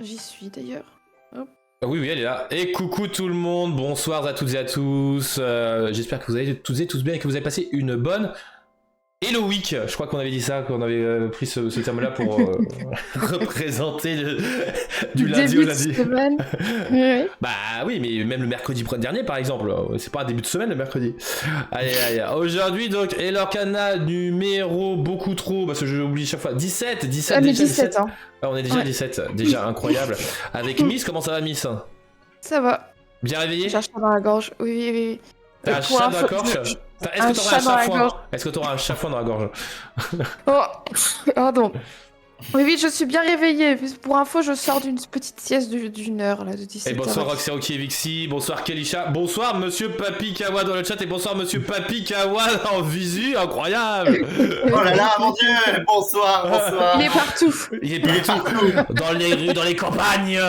J'y suis d'ailleurs. Hop. Oui, oui, elle est là. Et coucou tout le monde, bonsoir à toutes et à tous. J'espère que vous allez toutes et tous bien et que vous avez passé une bonne Hello Week. Je crois qu'on avait dit ça, qu'on avait pris ce terme-là pour représenter du lundi au Début de lundi. semaine. Oui. Bah oui, mais même le mercredi dernier par exemple, c'est pas un début de semaine le mercredi. Allez. Aujourd'hui donc, Elorcana numéro beaucoup trop, parce que j'oublie chaque fois, 17 Ah, mais déjà 17 ans. Ah, on est déjà 17, déjà incroyable. Avec Miss, comment ça va Miss? Ça va. Bien réveillé? J'ai un chat dans la gorge. Oui. T'as un Pour chat info, dans la gorge? Est-ce que t'auras un chafouin? Est-ce que t'auras un chafouin dans la gorge? Oh, pardon. Oui, je suis bien réveillée. Pour info, je sors d'une petite sieste d'une heure, là, de 17 Et bonsoir Roxy et Vixi, bonsoir Kelisha, bonsoir Monsieur Papi Kawa dans le chat et bonsoir Monsieur Papi Kawa en visu, incroyable. Oh là là, mon Dieu, bonsoir. Il est partout. Il est partout. Dans les rues, dans les campagnes.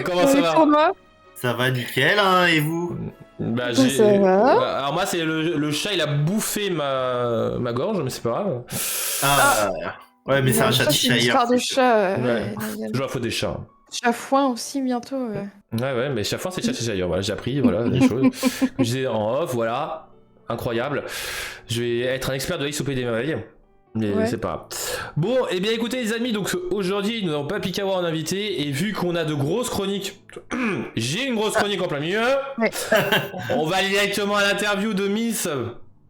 Comment ça va? Moi Ça va nickel, hein, et vous? Bah, ça va. Alors moi c'est le chat, il a bouffé ma gorge, mais c'est pas grave. Ouais, mais c'est un chat de C'est une histoire de chat. Ouais. Je vois faut des chats. Chafouin aussi bientôt. Ouais, mais chaque fois c'est Cheshire, voilà, j'ai appris, voilà, des choses. Comme je disais en off, voilà, incroyable. Je vais être un expert de l'ISOP des merveilles, mais c'est pas grave. Bon, et bien écoutez les amis, donc aujourd'hui nous n'avons pas Pikawa en invité, et vu qu'on a de grosses chroniques, j'ai une grosse chronique en plein milieu, on va aller directement à l'interview de Miss,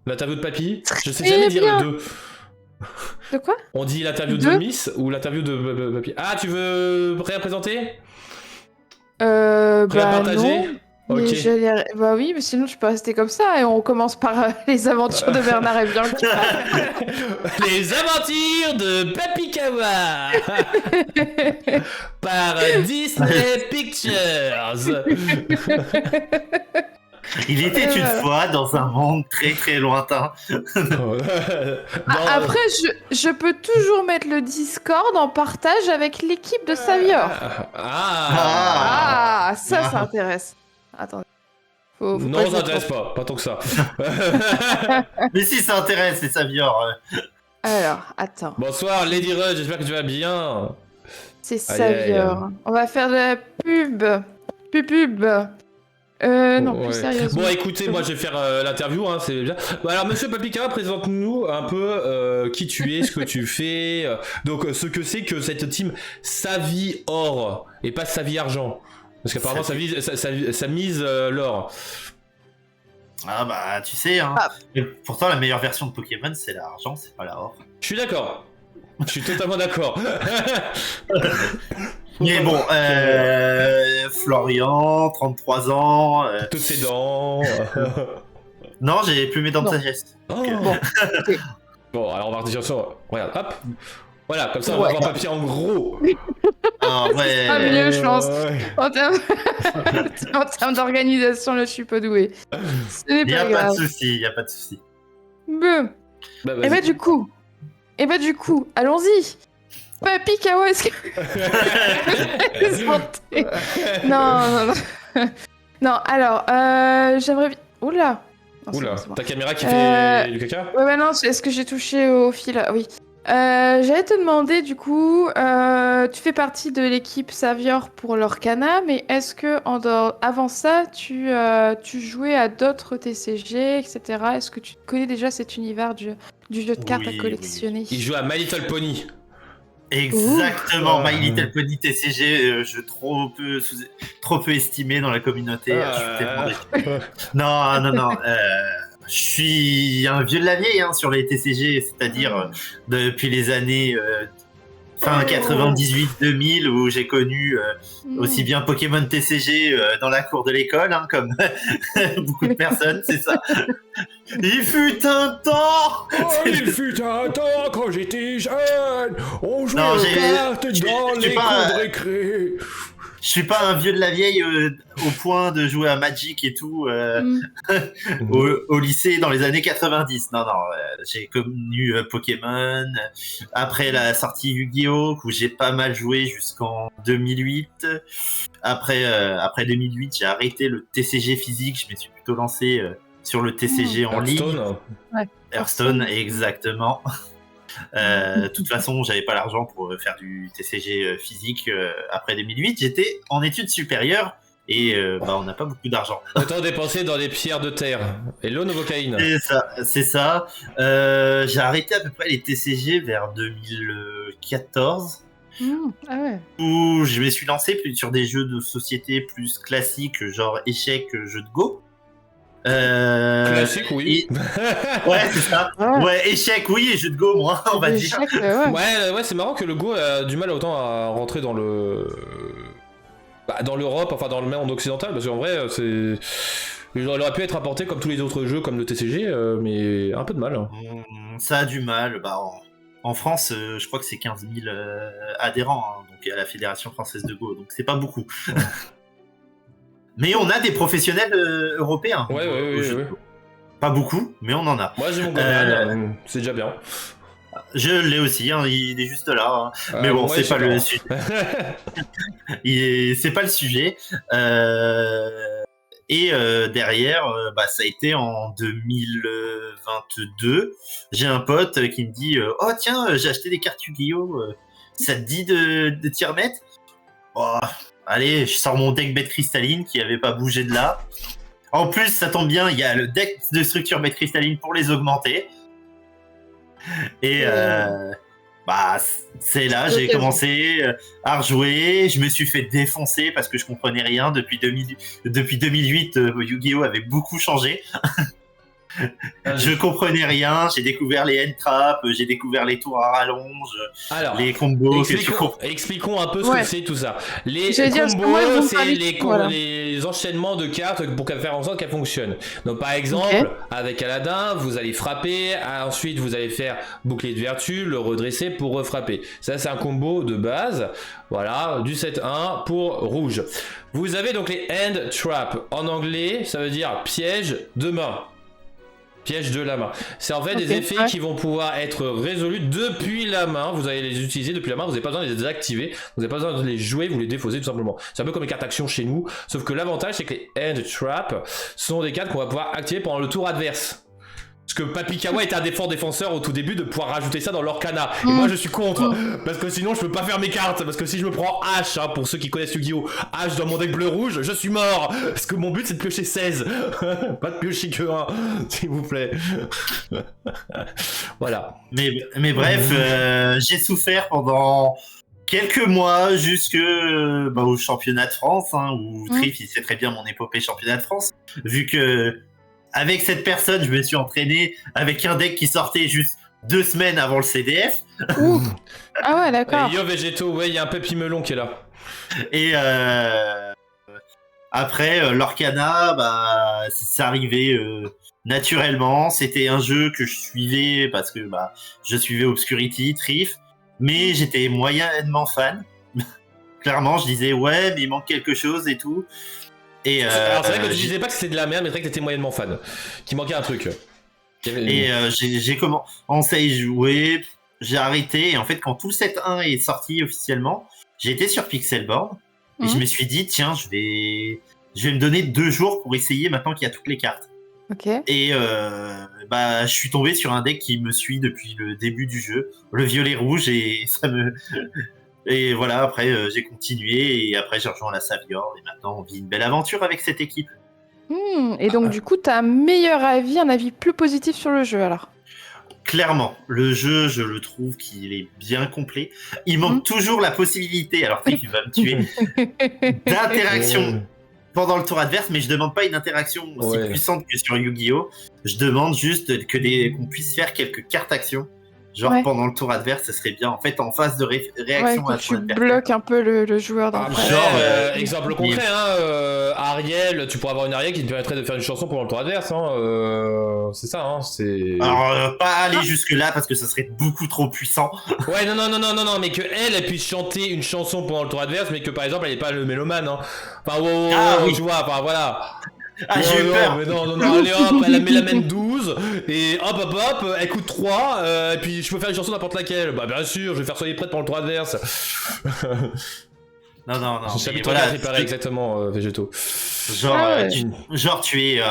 l'interview de Papy, je sais jamais dire le 2. De quoi? On dit l'interview de Miss ou l'interview de Papy? Ah, tu veux représenter? Partager? Non. Ok. Bah oui, mais sinon je peux rester comme ça et on commence par les aventures de Bernard et Bianca. Les aventures de Papy Kawa par Disney Pictures. Il était une fois dans un monde très très lointain. Après, je peux toujours mettre le Discord en partage avec l'équipe de Savior. Ça intéresse. Attendez. Non, ça intéresse pas tant que ça. Mais si, ça intéresse, les Savior. Alors, attends. Bonsoir Lady Rudd, j'espère que tu vas bien. C'est Savior. On va faire de la pub. Pub. Non, plus sérieusement. Bon, écoutez, moi je vais faire l'interview, hein, c'est bien. Bon, alors, monsieur Papikara, présente-nous un peu qui tu es, ce que tu fais, donc ce que c'est que cette team Savie Or et pas Savie Argent. Parce qu'apparemment ça mise l'or. Ah bah, tu sais, hein. Et pourtant, la meilleure version de Pokémon, c'est l'argent, c'est pas l'or. Je suis d'accord. Je suis totalement d'accord. Mais bon, Florian, 33 ans. Toutes ses dents. Non, j'ai plus mes dents de sagesse. Bon, alors on va déjà sur. Regarde, hop. Voilà, comme ça on va avoir papier en gros. C'est pas mieux, je pense. En termes d'organisation, là, je suis pas doué. Il n'y a pas de souci, Bon. Et bah du coup, allons-y. Papy Kawa, est-ce que... Non, alors, j'aimerais... Oula, ta caméra qui fait du caca? Ouais, non, est-ce que j'ai touché au fil? Oui. J'allais te demander, du coup, tu fais partie de l'équipe Savior pour l'Orcana, mais est-ce que avant ça, tu jouais à d'autres TCG, etc. Est-ce que tu connais déjà cet univers du jeu de cartes à collectionner? Il joue à My Little Pony. Exactement, My Little Pony TCG, je trop peu estimé dans la communauté. Non. Je suis un vieux de la vieille sur les TCG, c'est-à-dire depuis les années fin 98-2000 où j'ai connu aussi bien Pokémon TCG dans la cour de l'école, comme beaucoup de personnes, c'est ça. Il fut un temps quand j'étais jeune, on jouait aux cartes dans les cours de récré. Je suis pas un vieux de la vieille au point de jouer à Magic et tout au lycée dans les années 90. Non, j'ai connu Pokémon. Après la sortie Yu-Gi-Oh! Où j'ai pas mal joué jusqu'en 2008. Après 2008, j'ai arrêté le TCG physique. Je me suis plutôt lancé sur le TCG en ligne. Hearthstone, exactement. De toute façon, j'avais pas l'argent pour faire du TCG physique après 2008. J'étais en études supérieures et on n'a pas beaucoup d'argent. Autant dépenser dans des pierres de terre et l'eau novocaïne. C'est ça. J'ai arrêté à peu près les TCG vers 2014. Ah ouais. Où je me suis lancé plus sur des jeux de société plus classiques, genre échecs, jeux de Go. Classique, oui. Ouais, c'est ça. Ouais, échecs, oui, et jeux de Go, moi, on va dire. Ouais, c'est marrant que le Go a du mal autant à rentrer dans le. Dans l'Europe, enfin dans le monde occidental, parce qu'en vrai, il aurait pu être apporté comme tous les autres jeux, comme le TCG, mais un peu de mal. Ça a du mal. En France, je crois que c'est 15 000 adhérents, hein, donc à la Fédération française de Go, donc c'est pas beaucoup. Mais on a des professionnels européens. Ouais. Pas beaucoup, mais on en a. Moi j'ai mon Gohan, c'est déjà bien. Je l'ai aussi, hein, il est juste là. Hein. Mais bon, c'est pas le sujet. C'est pas le sujet. Et derrière, ça a été en 2022. J'ai un pote qui me dit oh tiens, j'ai acheté des cartes Yu-Gi-Oh! Ça te dit de t'y remettre? Allez, je sors mon deck bête cristalline qui avait pas bougé de là. En plus, ça tombe bien, il y a le deck de structure bête cristalline pour les augmenter. Et c'est là, j'ai commencé à rejouer. Je me suis fait défoncer parce que je comprenais rien. Depuis 2008, Yu-Gi-Oh! Avait beaucoup changé. Je comprenais rien, j'ai découvert les end traps, j'ai découvert les tours à rallonge, les combos. Expliquons un peu ce que c'est tout ça. Les combos, c'est les enchaînements de cartes pour faire en sorte qu'elles fonctionnent. Donc par exemple, avec Aladdin, vous allez frapper, ensuite vous allez faire bouclier de vertu, le redresser pour refrapper. Ça c'est un combo de base, voilà, du 7-1 pour rouge. Vous avez donc les end traps. En anglais, ça veut dire piège de main. Piège de la main. C'est en fait des effets qui vont pouvoir être résolus depuis la main. Vous allez les utiliser depuis la main. Vous n'avez pas besoin de les désactiver. Vous n'avez pas besoin de les jouer. Vous les défausez tout simplement. C'est un peu comme les cartes actions chez nous. Sauf que l'avantage, c'est que les end traps sont des cartes qu'on va pouvoir activer pendant le tour adverse. Parce que Papy Kawa est un des forts défenseurs au tout début de pouvoir rajouter ça dans l'Orcana. Et moi je suis contre. Parce que sinon je peux pas faire mes cartes. Parce que si je me prends H, pour ceux qui connaissent Yu-Gi-Oh! H dans mon deck bleu-rouge, je suis mort. Parce que mon but c'est de piocher 16. Pas de piocher que 1, s'il vous plaît. Voilà. Mais bref, j'ai souffert pendant quelques mois jusque au championnat de France, hein, où Trif il sait très bien mon épopée championnat de France. Vu que avec cette personne, je me suis entraîné avec un deck qui sortait juste 2 semaines avant le CDF. Ah ouais, d'accord. Yo Végéto, ouais, il y a un Papy Melon qui est là. Et après, l'Orcana, ça arrivait naturellement. C'était un jeu que je suivais parce que je suivais Obscurity, Trif, mais j'étais moyennement fan. Clairement, je disais ouais, mais il manque quelque chose et tout. Alors c'est vrai que tu disais pas que c'était de la merde, mais c'est vrai que t'étais moyennement fan. Qu'il manquait un truc. Et j'ai commencé à y jouer, j'ai arrêté, et en fait quand tout le 7-1 est sorti officiellement, j'ai été sur Pixelboard, et je me suis dit tiens, je vais me donner 2 jours pour essayer maintenant qu'il y a toutes les cartes. Et je suis tombé sur un deck qui me suit depuis le début du jeu, le violet rouge, et ça me... Et voilà, après j'ai continué et après j'ai rejoint la Savior et maintenant on vit une belle aventure avec cette équipe. Et donc du coup t'as un meilleur avis, un avis plus positif sur le jeu alors? Clairement, le jeu je le trouve qu'il est bien complet. Il manque toujours la possibilité, alors tu vas me tuer, d'interaction pendant le tour adverse, mais je demande pas une interaction aussi puissante que sur Yu-Gi-Oh! Je demande juste qu'on puisse faire quelques cartes actions. Genre pendant le tour adverse, ce serait bien en fait en phase de réaction à tu bloques un peu le joueur dans exemple concret, Ariel, tu pourrais avoir une Ariel qui te permettrait de faire une chanson pendant le tour adverse, c'est ça, c'est... Alors pas aller jusque là parce que ça serait beaucoup trop puissant. Ouais, non, mais que elle puisse chanter une chanson pendant le tour adverse, mais que par exemple elle n'est pas le mélomane, Enfin, tu vois, enfin voilà. J'ai eu peur. Mais non, allez hop, elle met la main 12, et hop, elle coûte 3, et puis je peux faire une chanson n'importe laquelle. Bah bien sûr, je vais faire soyez prête pour le tour adverse. Non. Je savais toi qui préparais exactement, Végéto. Genre tu es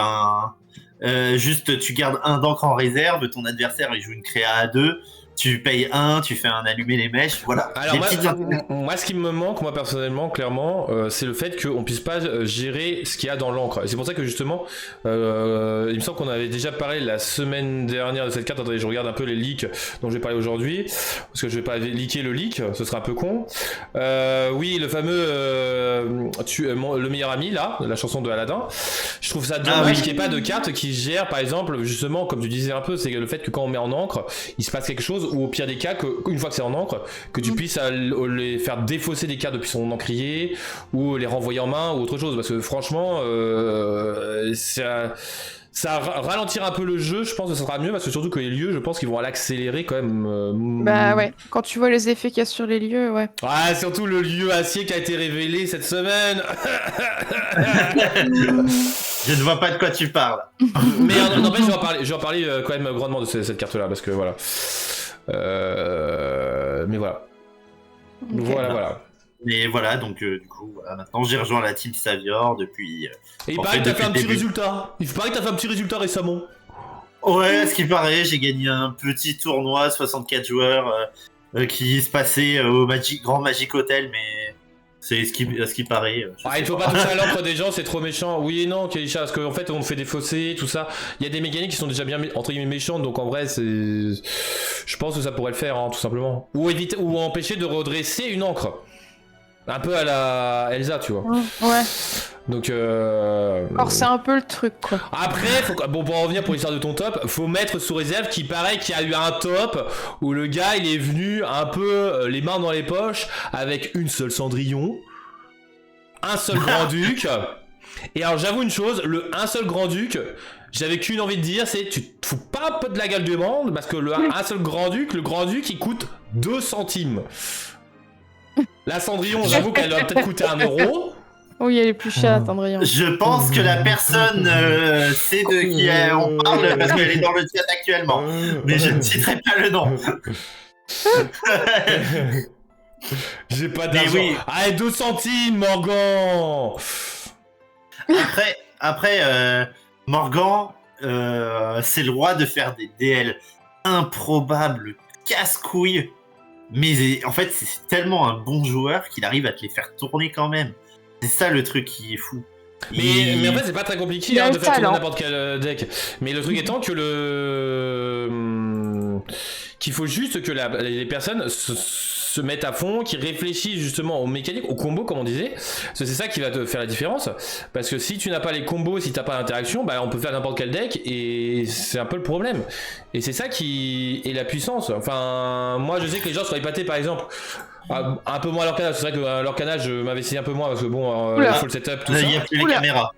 juste tu gardes un d'encre en réserve, ton adversaire il joue une créa à 2, tu payes tu fais un allumer les mèches, voilà. Alors moi, ce qui me manque, moi personnellement, clairement, c'est le fait qu'on puisse pas gérer ce qu'il y a dans l'encre. Et c'est pour ça que justement, il me semble qu'on avait déjà parlé la semaine dernière de cette carte. Attendez, je regarde un peu les leaks dont je vais parler aujourd'hui, parce que je vais pas leaker le leak, ce serait un peu con. Oui, le fameux le meilleur ami là, la chanson de Aladdin. Je trouve ça dommage qu'il n'y ait pas de carte qui gère, par exemple, justement, comme tu disais un peu, c'est le fait que quand on met en encre, il se passe quelque chose, ou au pire des cas, une fois que c'est en encre, que tu puisses les faire défausser des cartes depuis son encrier, ou les renvoyer en main, ou autre chose, parce que franchement, ça ralentira un peu le jeu, je pense que ça sera mieux, parce que surtout que les lieux, je pense qu'ils vont l'accélérer quand même. Bah ouais, quand tu vois les effets qu'il y a sur les lieux, ouais. Ah, surtout le lieu acier qui a été révélé cette semaine. Je ne vois pas de quoi tu parles. Mais en fait, je vais en parler quand même grandement de cette carte-là, parce que voilà. Mais voilà. Okay. Voilà. Mais voilà, donc du coup, voilà, maintenant j'ai rejoint la team Savior depuis. Et il paraît que t'as fait un petit résultat. Il paraît que t'as fait un petit résultat récemment. Ouais, ce qui paraît, j'ai gagné un petit tournoi 64 joueurs qui se passait au Grand Magic Hotel, mais c'est ce qui paraît. Il faut pas toucher à l'encre des gens, c'est trop méchant. Oui et non, Kelisha, parce qu'en fait on fait des fossés, tout ça. Il y a des mécaniques qui sont déjà bien entre guillemets méchantes, donc en vrai c'est. Je pense que ça pourrait le faire, hein, tout simplement. Ou éviter ou empêcher de redresser une encre. Un peu à la Elsa, tu vois. Ouais. Donc alors c'est un peu le truc, quoi. Après, pour en revenir pour l'histoire de ton top, faut mettre sous réserve qu'il paraît qu'il y a eu un top où le gars il est venu un peu les mains dans les poches avec une seule Cendrillon, un seul Grand-Duc. Et alors j'avoue une chose, un seul Grand-Duc, j'avais qu'une envie de dire, c'est tu te fous pas un peu de la gueule du monde, parce que un seul Grand-Duc, le Grand-Duc il coûte 2 centimes. La Cendrillon, j'avoue qu'elle doit peut-être coûter 1 euro. Oui, elle est plus chère, Cendrillon. Je pense que la personne sait de qui on parle parce qu'elle est dans le chat actuellement. Mais je ne citerai pas le nom. J'ai pas d'argent. Oui. Allez, 2 centimes, Morgan. Après Morgan, c'est le roi de faire des DL improbables, casse-couilles. Mais en fait, c'est tellement un bon joueur qu'il arrive à te les faire tourner quand même. C'est ça le truc qui est fou. Mais en fait, c'est pas très compliqué de faire tourner n'importe quel deck. Mais le truc étant que qu'il faut juste que les personnes se mettent à fond, qui réfléchissent justement aux mécaniques, aux combos comme on disait. C'est ça qui va te faire la différence. Parce que si tu n'as pas les combos, si tu n'as pas l'interaction, bah on peut faire n'importe quel deck et c'est un peu le problème. Et c'est ça qui est la puissance. Enfin, moi je sais que les gens seraient épatés par exemple. Un peu moins à l'Orcana, c'est vrai que à l'Orcana je m'avais essayé un peu moins parce que bon, il faut le setup, tout ça. Il n'y a plus les caméras.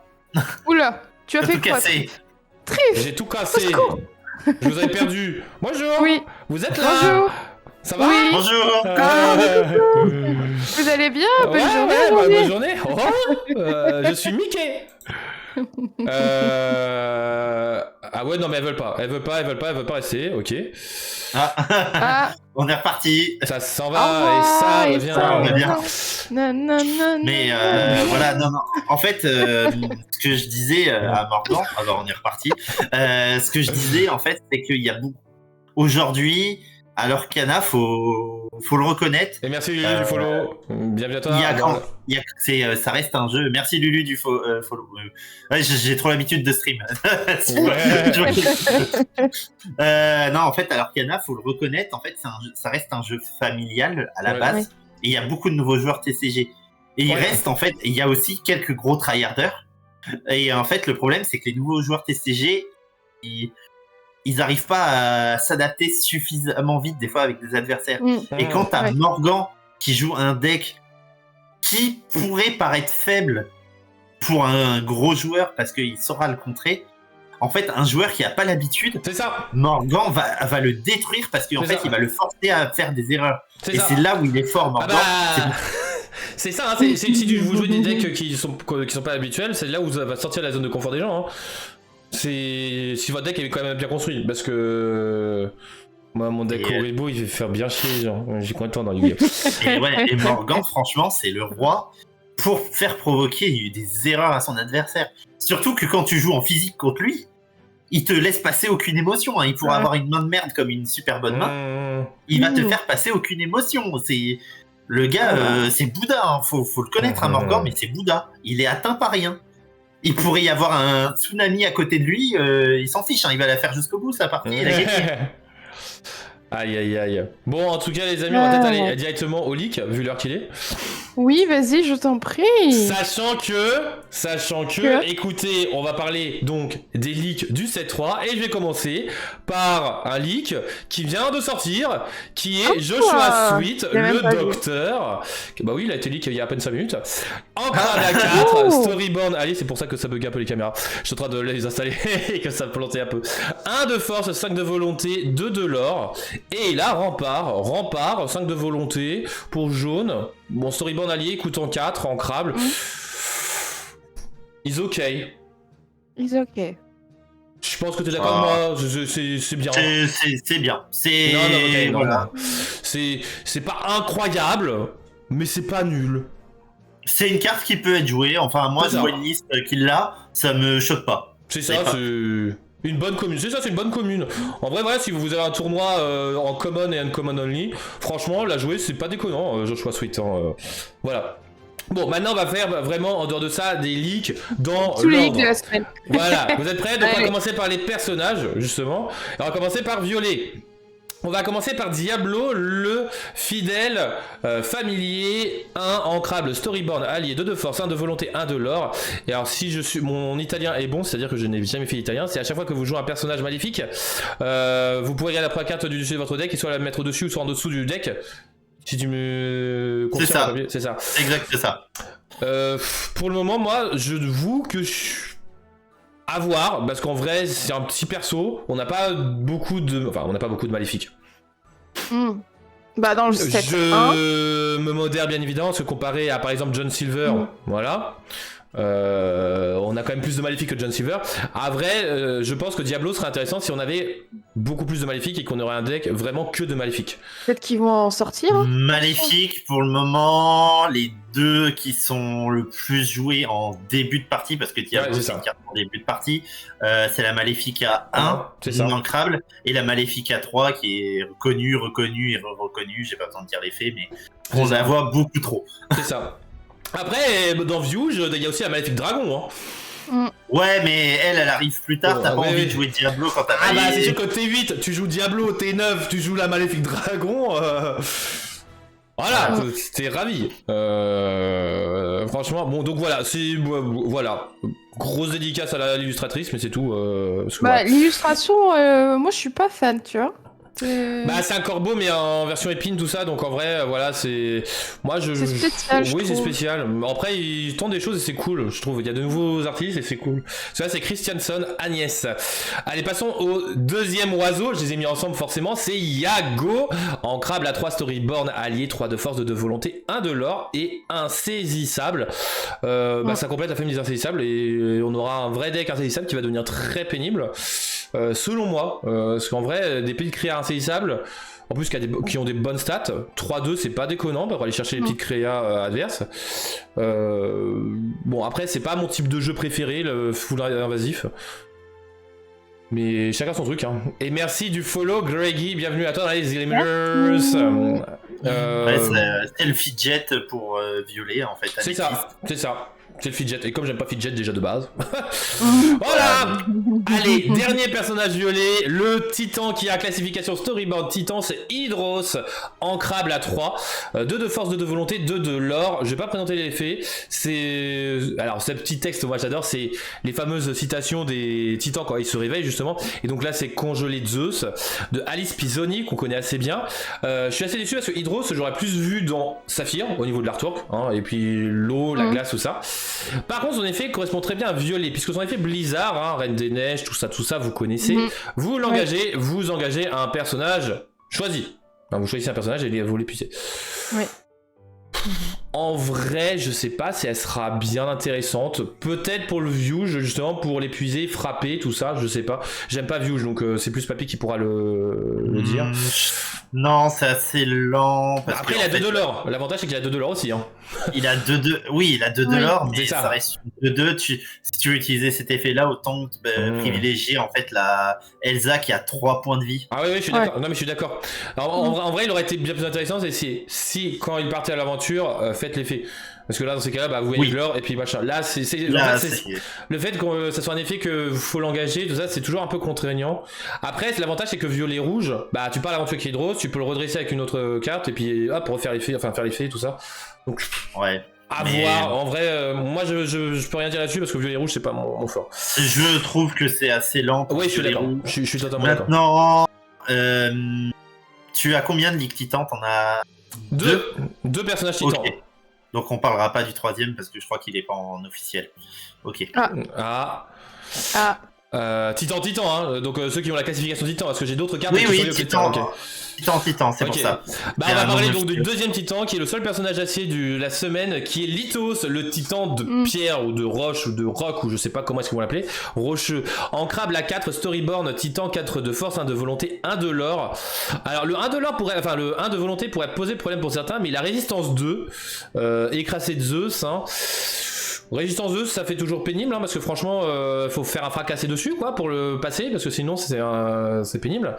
Oula, tu as fait tout quoi? Cassé. J'ai tout cassé. Je vous avais perdu. Bonjour. Oui. Vous êtes là? Bonjour. Ça va? Oui. Bonjour. Vous allez bien? Bonne journée. Bonne journée. Je suis Mickey. Ah ouais, non mais elle veut pas rester, ok. On est reparti. Ça s'en va et ça revient. Ça va bien. Non. Mais voilà, non. En fait, ce que je disais à Morgan, alors on est reparti. Ce que je disais en fait, c'est qu'il y a beaucoup. Aujourd'hui, à l'Orcana, faut le reconnaître. Et merci Lulu du follow. Bienvenue à toi. Ça reste un jeu. Merci Lulu du follow. Ouais, j'ai trop l'habitude de stream. Non, en fait, à l'Orcana, faut le reconnaître. En fait, ça reste un jeu familial à la base. Ouais. Et il y a beaucoup de nouveaux joueurs TCG. Et il reste, en fait, il y a aussi quelques gros tryharders. Et en fait, le problème, c'est que les nouveaux joueurs TCG, ils n'arrivent pas à s'adapter suffisamment vite des fois avec des adversaires. Et quand t'as Morgan qui joue un deck qui pourrait paraître faible pour un gros joueur parce qu'il saura le contrer, en fait un joueur qui n'a pas l'habitude, c'est ça. Morgan va le détruire parce qu'en fait il va le forcer à faire des erreurs. Et c'est là où il est fort, Morgan. C'est ça, hein, si vous jouez des decks qui sont pas habituels, c'est là où ça va sortir la zone de confort des gens. Hein. Si votre deck est quand même bien construit, parce que moi mon deck Oribo il va faire bien chier les gens, j'ai content dans Yu-Gi-Oh! Et Morgan franchement c'est le roi pour faire provoquer des erreurs à son adversaire, surtout que quand tu joues en physique contre lui, il te laisse passer aucune émotion. Hein. Il pourra avoir une main de merde comme une super bonne main. Il va te faire passer aucune émotion. Le gars, c'est Bouddha. Hein. Faut le connaître, Morgor, mais c'est Bouddha. Il est atteint par rien. Il pourrait y avoir un tsunami à côté de lui. Il s'en fiche. Hein. Il va la faire jusqu'au bout, sa partie. Il a gagné. Aïe aïe aïe. Bon, en tout cas, les amis, on va peut-être aller directement au leak, vu l'heure qu'il est. Oui, vas-y, je t'en prie. Sachant que, écoutez, on va parler donc des leaks du 7.3 et je vais commencer par un leak qui vient de sortir, qui est Joshua Sweet, le docteur. Bah oui, il a été leak il y a à peine 5 minutes. Ancrable à 4, Storyboard. Allez, c'est pour ça que ça bug un peu les caméras. Je suis en train de les installer et que ça plantait un peu. 1 de force, 5 de volonté, 2 de l'or. Et là, rempart, 5 de volonté pour jaune. Bon, storyboard allié coûtant 4 en crabe. He's okay. He's okay. Je pense que t'es d'accord avec moi, c'est bien. C'est bien. Voilà. C'est pas incroyable, mais c'est pas nul. C'est une carte qui peut être jouée. Enfin, moi, je vois une liste qui l'a, ça me choque pas. C'est ça, c'est une bonne commune. C'est ça, c'est une bonne commune. En vrai, voilà, si vous avez un tournoi en common et uncommon only, franchement, la jouer, c'est pas déconnant, Joshua Sweet. Voilà. Bon, maintenant, on va faire vraiment, en dehors de ça, des leaks dans tous les leaks de la semaine. Voilà, vous êtes prêts? Donc, on va commencer par les personnages, justement. Et on va commencer par Violet. On va commencer par Diablo, le fidèle familier, 1 ancrable, storyboard allié, 2 de force, 1 de volonté, 1 de l'or. Et alors si mon italien est bon, c'est-à-dire que je n'ai jamais fait l'italien, c'est à chaque fois que vous jouez un personnage maléfique, vous pourrez regarder la première carte du dessus de votre deck et soit la mettre au-dessus ou soit en dessous du deck. Si tu me confirmes, c'est ça. Exact, c'est ça. Pour le moment, moi, je vous que à voir, parce qu'en vrai, c'est un petit perso, on n'a pas beaucoup de maléfiques. Bah dans le set je me modère bien évidemment, parce que comparé à par exemple John Silver, voilà, on a quand même plus de maléfiques que John Silver. À vrai, je pense que Diablo serait intéressant si on avait beaucoup plus de maléfiques et qu'on aurait un deck vraiment que de maléfiques. Peut-être qu'ils vont en sortir. Maléfique pour le moment, les 2 qui sont le plus joués en début de partie, parce que Diablo c'est une carte en début de partie, c'est la Maléfique à 1, immanquable, et la Maléfique à 3 qui est reconnue et reconnue, j'ai pas besoin de dire les faits, mais on la voit beaucoup trop. C'est ça. Après, dans View, il y a aussi la Maléfique Dragon. Ouais, mais elle arrive plus tard, t'as pas envie de jouer Diablo quand t'as bah c'est sûr que t'es 8, tu joues Diablo, t'es 9, tu joues la Maléfique Dragon. Voilà, t'es ravi. Franchement, bon, donc voilà, voilà. Grosse dédicace à l'illustratrice, mais c'est tout. L'illustration, moi je suis pas fan, tu vois. Bah c'est un corbeau mais en version épine tout ça, donc en vrai voilà c'est c'est spécial. Oui c'est spécial. Après ils tentent des choses et c'est cool, je trouve. Il y a de nouveaux artistes et c'est cool. Ça c'est Christianson, Agnès. Allez passons au deuxième oiseau, je les ai mis ensemble forcément, c'est Yago. Ancrable à 3 storyborn allié, 3 de force, 2 de volonté, 1 de l'or et insaisissable. Ça complète la famille des insaisissables et on aura un vrai deck insaisissable qui va devenir très pénible. Selon moi, parce qu'en vrai, des petites créas insaisissables, en plus qui ont des bonnes stats, 3-2 c'est pas déconnant pour aller chercher les petites créas adverses. Bon, après, c'est pas mon type de jeu préféré, le full invasif. Mais chacun son truc. Hein. Et merci du follow, Greggy, bienvenue à toi dans les Eliminators. C'est le fidget pour Violet en fait. C'est ça. C'est le fidget, et comme j'aime pas fidget déjà de base. Voilà. Allez, dernier personnage violet, le titan qui a classification storyboard titan, c'est Hydros, ancrable à 3, 2 de force, 2 de volonté, 2 de l'or. Je vais pas présenter les effets, alors ce petit texte, moi j'adore, c'est les fameuses citations des titans quand ils se réveillent justement, et donc là c'est Congelé de Zeus, de Alice Pisoni, qu'on connaît assez bien. Je suis assez déçu parce que Hydros, j'aurais plus vu dans Saphir, au niveau de l'artwork, hein, et puis l'eau, la glace, tout ça. Par contre son effet correspond très bien à Violet, puisque son effet Blizzard, hein, Reine des Neiges, tout ça vous connaissez. Vous l'engagez, vous engagez un personnage choisi. Enfin, vous choisissez un personnage et vous l'épuisez. En vrai, je sais pas si elle sera bien intéressante. Peut-être pour le Viewge, justement, pour l'épuiser, frapper, tout ça, je sais pas. J'aime pas Viewge, donc c'est plus Papy qui pourra le dire. Non, c'est assez lent. Parce Après, que, il a en fait, 2 de l'or. L'avantage, c'est qu'il a 2 de l'or aussi. Hein. il a 2-2. Oui, il a 2 de Oui. l'or, C'est mais ça. ça reste 2-2. Si tu veux utiliser cet effet-là, autant privilégier en fait la Elsa qui a 3 points de vie. Ah oui, je suis d'accord. Non, mais je suis d'accord. En vrai, il aurait été bien plus intéressant, c'est si quand il partait à l'aventure, faites l'effet. Parce que là, dans ces cas-là, bah, vous gagnez de l'or et puis machin. Là, Là, en fait, le fait que ça soit un effet que faut l'engager, tout ça, c'est toujours un peu contraignant. Après, l'avantage, c'est que violet rouge, bah, tu pars à l'aventure qui est de rose, tu peux le redresser avec une autre carte et puis hop, refaire l'effet, enfin faire l'effet, tout ça. Donc, ouais. à voir. En vrai, moi, je peux rien dire là-dessus parce que violet rouge, c'est pas mon fort. Je trouve que c'est assez lent. Oui, je suis d'accord. Je suis totalement d'accord. Maintenant, tu as combien de Ligue Titan? T'en as deux personnages titans. Okay. Donc on parlera pas du troisième parce que je crois qu'il est pas en officiel. Ok. Titan, hein. Donc ceux qui ont la classification Titan, parce que j'ai d'autres cartes. Oui, Titan. Okay. Titan, c'est pour ça. Bah, on va parler donc du deuxième Titan, qui est le seul personnage acier de la semaine, qui est Lithos, le Titan de pierre ou de roche ou de roc, ou je sais pas comment est-ce qu'ils vont l'appeler, rocheux. Ancrable à 4, Storyborn, Titan 4 de force, 1 de volonté, 1 de l'or. Alors le 1 de l'or pourrait, enfin le 1 de volonté pourrait poser problème pour certains, mais il a résistance 2, écrasé de Zeus, hein. Résistance 2, ça fait toujours pénible, hein, parce que franchement, faut faire un fracassé dessus, quoi, pour le passer, parce que sinon c'est pénible.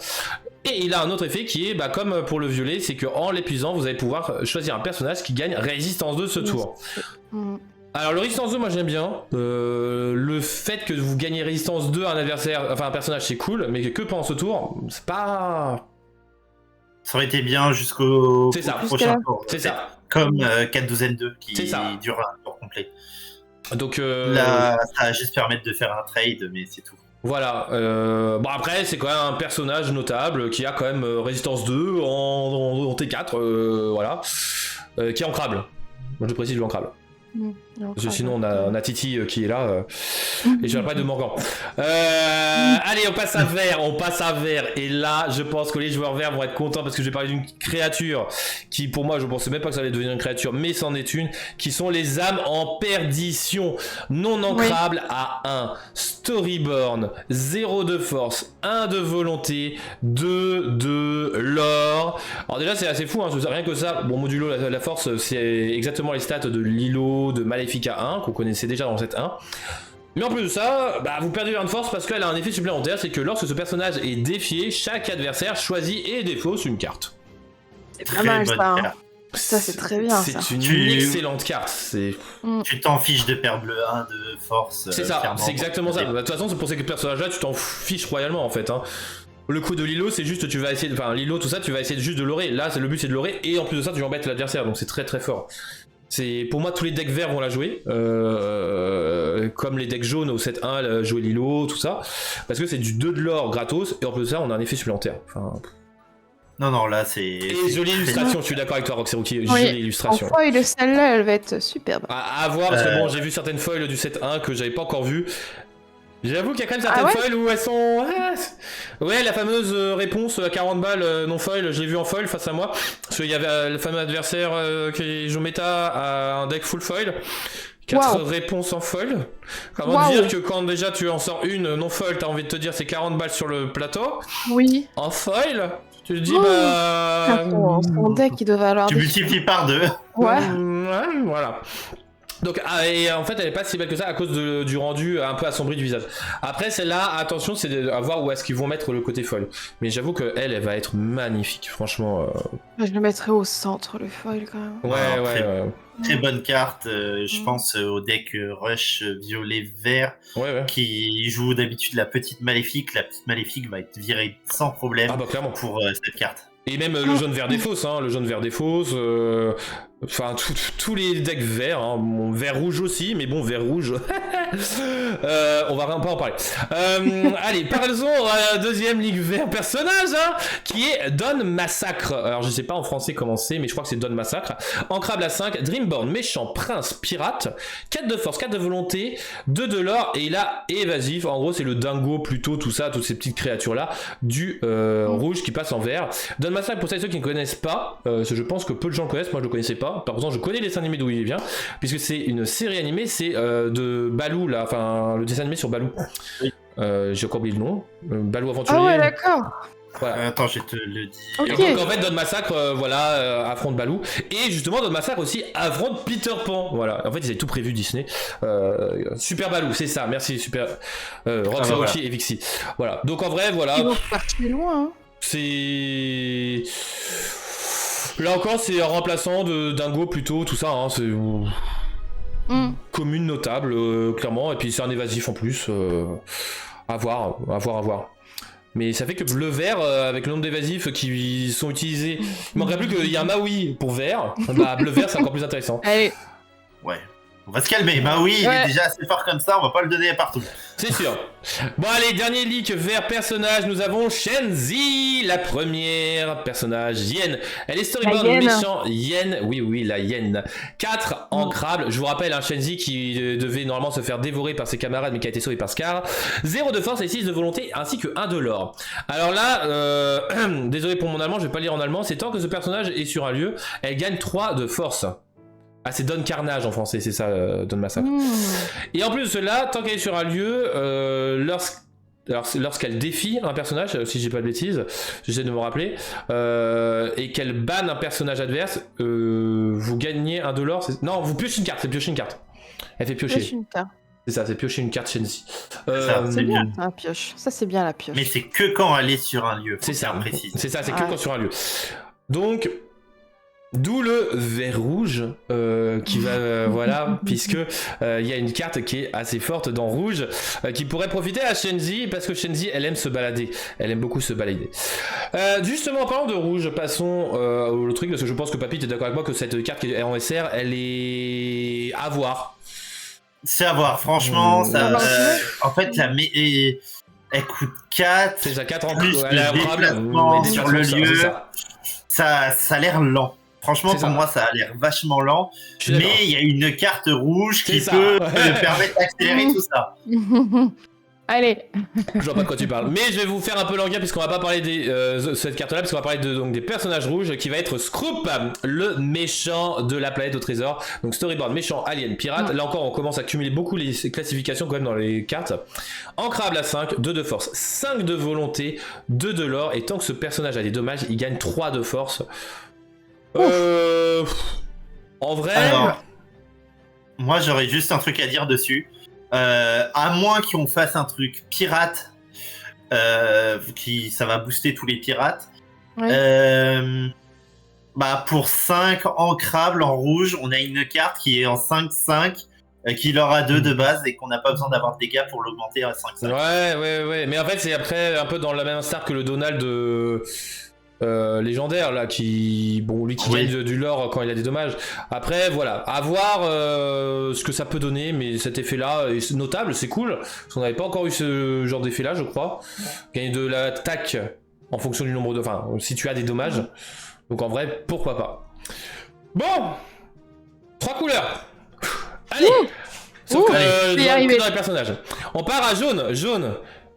Et il a un autre effet qui est, bah, comme pour le violet, c'est qu'en l'épuisant, vous allez pouvoir choisir un personnage qui gagne résistance 2 ce tour. Alors le résistance 2, moi j'aime bien. Le fait que vous gagnez résistance 2 à un adversaire, enfin un personnage, c'est cool, mais que pendant ce tour, c'est pas... Ça aurait été bien jusqu'au prochain tour. C'est ça. Comme 4-12-2 qui dure un tour complet. Donc là, ça va juste permettre de faire un trade, mais c'est tout. Voilà. Bon après, c'est quand même un personnage notable qui a quand même résistance 2 en T4, voilà, qui est ancrable. Moi je précise l'ancrable. Parce que sinon on a Titi qui est là et je vais parler de Morgan. Allez, on passe à vert et là je pense que les joueurs verts vont être contents parce que je vais parler d'une créature qui pour moi je pensais même pas que ça allait devenir une créature, mais c'en est une, qui sont les âmes en perdition, non ancrables à 1, Storyborn, 0 de force, 1 de volonté, 2 de l'or. Alors déjà c'est assez fou, hein, rien que ça, bon modulo la force c'est exactement les stats de Lilo, de Maléfica 1 qu'on connaissait déjà dans cette 1. Mais en plus de ça, bah, vous perdez 1 de force parce qu'elle a un effet supplémentaire, c'est que lorsque ce personnage est défié, chaque adversaire choisit et défausse une carte. C'est pas mal ça. Hein. Ça c'est très bien. C'est une excellente carte. Tu t'en fiches de perdre le 1 de force. C'est ça, c'est exactement ça. De toute façon, c'est pour ces personnages-là, tu t'en fiches royalement en fait. Hein. Le coup de Lilo, c'est juste tu vas essayer de. Enfin, Lilo, tout ça, tu vas essayer juste de l'orer. Là, le but c'est de l'orer et en plus de ça, tu embêtes l'adversaire, donc c'est très très fort. Pour moi, tous les decks verts vont la jouer, comme les decks jaunes au 7-1, jouer Lilo, tout ça, parce que c'est du 2 de l'or gratos, et en plus de ça, on a un effet supplémentaire. Enfin... Non, là, c'est... Et jolie illustration, je suis d'accord avec toi, Roxeruki, jolie illustration. En foil, celle-là, elle va être superbe. À voir, parce que bon, j'ai vu certaines foils du 7-1 que j'avais pas encore vu. J'avoue qu'il y a quand même certaines foils où elles sont... Ouais, la fameuse réponse à 40 balles non foil, je l'ai vu en foil face à moi. Parce qu'il y avait le fameux adversaire qui joue méta à un deck full foil. 4 réponses en foil. Comment dire que quand déjà tu en sors une non foil, t'as envie de te dire c'est 40 balles sur le plateau. Oui. En foil, tu te dis son deck il doit valoir... Tu multiplies par 2. Ouais, voilà. Donc, et en fait, elle est pas si belle que ça à cause du rendu un peu assombri du visage. Après, celle-là, attention, c'est à voir où est-ce qu'ils vont mettre le côté foil. Mais j'avoue que elle va être magnifique, franchement. Je le mettrais au centre, le foil, quand même. Ouais. Très bonne carte, je pense au deck Rush violet-vert qui joue d'habitude la petite maléfique. La petite maléfique va être virée sans problème pour cette carte. Et même le jaune vert des fosses, hein, le jaune vert des fosses, enfin tous les decks verts, hein, bon, vert rouge aussi, mais bon vert rouge, on va pas en parler. Allez, parlons à la deuxième ligue vert personnage, hein, qui est Don Massacre. Alors je sais pas en français comment c'est, mais je crois que c'est Don Massacre. Ancrable à 5, Dreamborn, méchant, prince, pirate, 4 de force, 4 de volonté, 2 de l'or, et il a évasif. En gros c'est le dingo plutôt, tout ça, toutes ces petites créatures là, du rouge qui passe en vert. Don Massacre, pour ceux qui ne connaissent pas, je pense que peu de gens le connaissent, moi je le connaissais pas. Par contre, je connais les dessins animés d'où il vient, puisque c'est une série animée, c'est de Baloo, là, enfin le dessin animé sur Baloo. J'ai encore oublié le nom. Baloo Aventurier. Ah ouais, d'accord. Voilà. Attends, je te le dis. Ok. Et donc en fait Don Massacre affronte Baloo et justement Don Massacre aussi affronte Peter Pan. Voilà. En fait ils avaient tout prévu Disney. Super Baloo, c'est ça. Merci Super Roxy voilà. et Vixie. Voilà. Donc en vrai voilà. Ils vont partir loin. Hein. C'est là encore c'est un remplaçant de Dingo plutôt tout ça. Hein. C'est commune notable clairement et puis c'est un évasif en plus. À voir. Mais ça fait que le vert, avec le nombre d'évasifs qui sont utilisés, il manquerait plus qu'il y a un Maui pour vert. Bah, bleu vert, c'est encore plus intéressant. Allez. Ouais. On va se calmer. Maui, il est déjà assez fort comme ça, on va pas le donner partout. C'est sûr. Bon, allez, dernier leak vert personnage. Nous avons Shenzi, la première personnage Yen. Elle est storyboard méchant. Yen, oui, la Yen. 4 ancrables. Je vous rappelle, Shenzi qui devait normalement se faire dévorer par ses camarades, mais qui a été sauvé par Scar. 0 de force et 6 de volonté, ainsi que 1 de l'or. Alors là, désolé pour mon allemand, je vais pas lire en allemand. C'est tant que ce personnage est sur un lieu, elle gagne 3 de force. Ah, c'est Don Carnage en français, c'est ça, Don Massacre. Et en plus de cela, tant qu'elle est sur un lieu, lorsqu'elle défie un personnage, si j'ai pas de bêtises, j'essaie de me rappeler, et qu'elle banne un personnage adverse, vous gagnez un de l'or. Non, vous piochez une carte, c'est piocher une carte. Elle fait piocher. C'est ça, c'est piocher une carte Shenzi. C'est bien, la pioche. Ça, c'est bien la pioche. Mais c'est que quand elle est sur un lieu. C'est ça, précis. c'est ça, c'est que quand sur un lieu. Donc. D'où le vert rouge qui va voilà puisque il y a une carte qui est assez forte dans rouge qui pourrait profiter à Shenzi parce que Shenzi elle aime se balader, elle aime beaucoup se balader. Justement en parlant de rouge, passons au truc parce que je pense que Papy t'es d'accord avec moi que cette carte qui est en SR elle est à voir. C'est à voir, franchement ça, en fait elle coûte 4. C'est ça, 4 en plus elle le déplacement sur le lieu. Ça a l'air lent. Franchement, pour moi, ça a l'air vachement lent. Mais il y a une carte rouge qui peut permettre d'accélérer tout ça. Allez. Je vois pas de quoi tu parles. Mais je vais vous faire un peu languir puisqu'on va pas parler de cette carte-là, puisqu'on va parler donc des personnages rouges qui va être Scroop, le méchant de la planète au trésor. Donc storyboard méchant, alien, pirate. Là encore, on commence à cumuler beaucoup les classifications quand même dans les cartes. Ancrable à 5, 2 de force, 5 de volonté, 2 de l'or. Et tant que ce personnage a des dommages, il gagne 3 de force. En vrai... Alors, moi j'aurais juste un truc à dire dessus. À moins qu'on fasse un truc pirate, ça va booster tous les pirates. Bah pour 5 ancrables en rouge, on a une carte qui est en 5-5, qui leur a 2 de base et qu'on n'a pas besoin d'avoir de dégâts pour l'augmenter à 5-5. Ouais. Mais en fait, c'est après un peu dans la même star que le Donald légendaire là qui gagne du lore quand il a des dommages. Après voilà, à voir ce que ça peut donner, mais cet effet là est notable, c'est cool parce qu'on n'avait pas encore eu ce genre d'effet là je crois. Gagner de l'attaque en fonction du nombre de... Enfin, si tu as des dommages. Donc en vrai, pourquoi pas. Bon 3 couleurs. Allez. Sauf que dans les personnages. On part à jaune.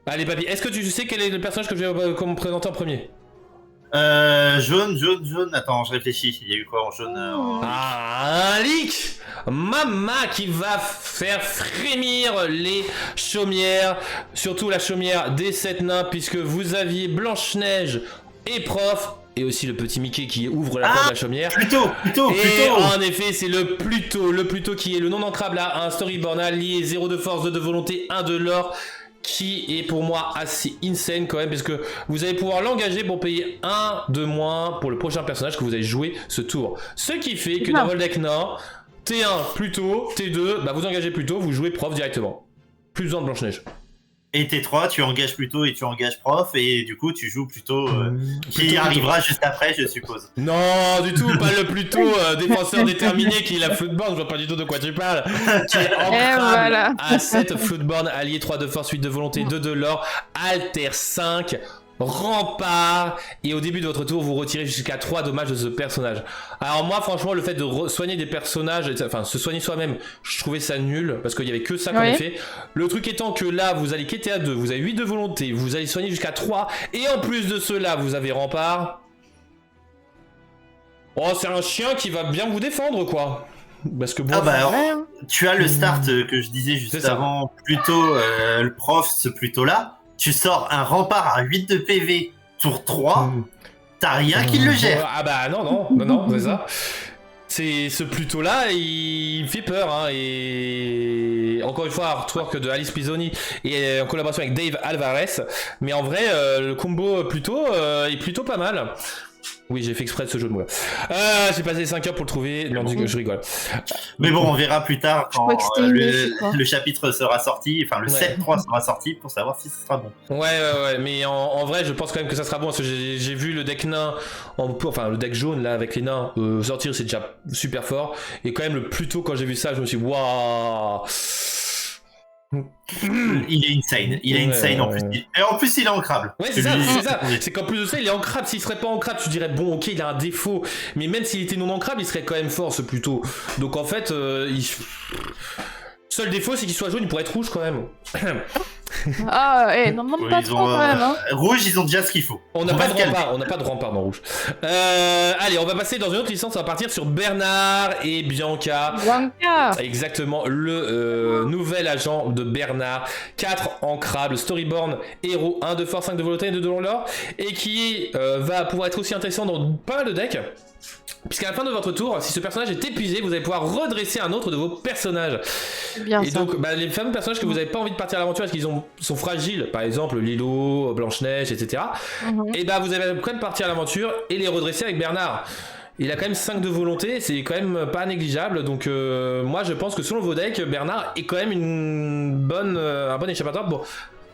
Allez Papy, est-ce que tu sais quel est le personnage que je vais présenter en premier? Jaune. Attends, je réfléchis. Il y a eu quoi en jaune un leak Mama qui va faire frémir les chaumières, surtout la chaumière des 7 nains, puisque vous aviez Blanche-Neige et Prof, et aussi le petit Mickey qui ouvre la porte de la chaumière. Plutôt. En effet, c'est le Pluto qui est le non ancrable à un storyboard allié, 0 de force, 2 de volonté, 1 de l'or, qui est pour moi assez insane quand même, parce que vous allez pouvoir l'engager pour payer 1 de moins pour le prochain personnage que vous allez jouer ce tour. Ce qui fait que dans votre deck nain, T1 Pluto, T2, bah vous engagez Pluto, vous jouez Prof directement. Plus besoin de Blanche-Neige. Et T3, tu engages Pluto et tu engages Prof, et du coup tu joues Pluto qui arrivera juste après, je suppose. Non, du tout, pas le Pluto défenseur déterminé qui est la Floodborn, je vois pas du tout de quoi tu parles. Qui est ancrable à 7, Floodborn, allié 3 de force, 8 de volonté, 2 de l'or, Alter 5, rempart, et au début de votre tour vous retirez jusqu'à 3 dommages de ce personnage. Alors moi franchement le fait de soigner des personnages, enfin se soigner soi-même, je trouvais ça nul parce qu'il y avait que ça comme effet. Le truc étant que là vous allez quitter à 2, vous avez 8 de volonté, vous allez soigner jusqu'à 3, et en plus de cela vous avez rempart. Oh c'est un chien qui va bien vous défendre quoi. Parce que bon, tu as le start que je disais juste avant, plutôt le Prof, ce Pluto là. Tu sors un rempart à 8 de PV tour 3, t'as rien qui le gère. Ah bah non, c'est ça. C'est ce Pluto-là, il fait peur, hein, et encore une fois, artwork de Alice Pisoni et en collaboration avec Dave Alvarez, mais en vrai, le combo Pluto est plutôt pas mal. Oui, j'ai fait exprès de ce jeu de mots. J'ai passé 5 heures pour le trouver. Non, je rigole. Mais bon, on verra plus tard quand le le chapitre sera sorti, enfin le 7.3 sera sorti pour savoir si ce sera bon. Ouais, mais en vrai, je pense quand même que ça sera bon parce que j'ai vu le deck nain, enfin le deck jaune là avec les nains sortir, c'est déjà super fort. Et quand même, le plus tôt quand j'ai vu ça, je me suis dit, waouh! Il est insane, en plus. Et en plus, il est ancrable. Ouais, c'est ça. C'est qu'en plus de ça, il est ancrable. S'il serait pas ancrable, tu dirais, bon, ok, il a un défaut. Mais même s'il était non ancrable, il serait quand même fort, ce Pluto. Donc en fait, seul défaut, c'est qu'il soit jaune, il pourrait être rouge quand même. Non, pas trop quand même. Hein. Rouge, ils ont déjà ce qu'il faut. On n'a pas de rempart dans rouge. Allez, on va passer dans une autre licence, on va partir sur Bernard et Bianca. Exactement, le nouvel agent de Bernard. 4 ancrables, Storyborn, héros, 1 de force, 5 de volonté et 2 de l'or. Et qui va pouvoir être aussi intéressant dans pas mal de decks. Puisqu'à la fin de votre tour, si ce personnage est épuisé, vous allez pouvoir redresser un autre de vos personnages. Bien et ça. donc, les fameux personnages que vous n'avez pas envie de partir à l'aventure parce qu'ils sont fragiles, par exemple Lilo, Blanche-Neige, etc. Et vous allez quand même partir à l'aventure et les redresser avec Bernard. Il a quand même 5 de volonté, c'est quand même pas négligeable. Donc, moi je pense que selon vos decks, Bernard est quand même un bon échappatoire pour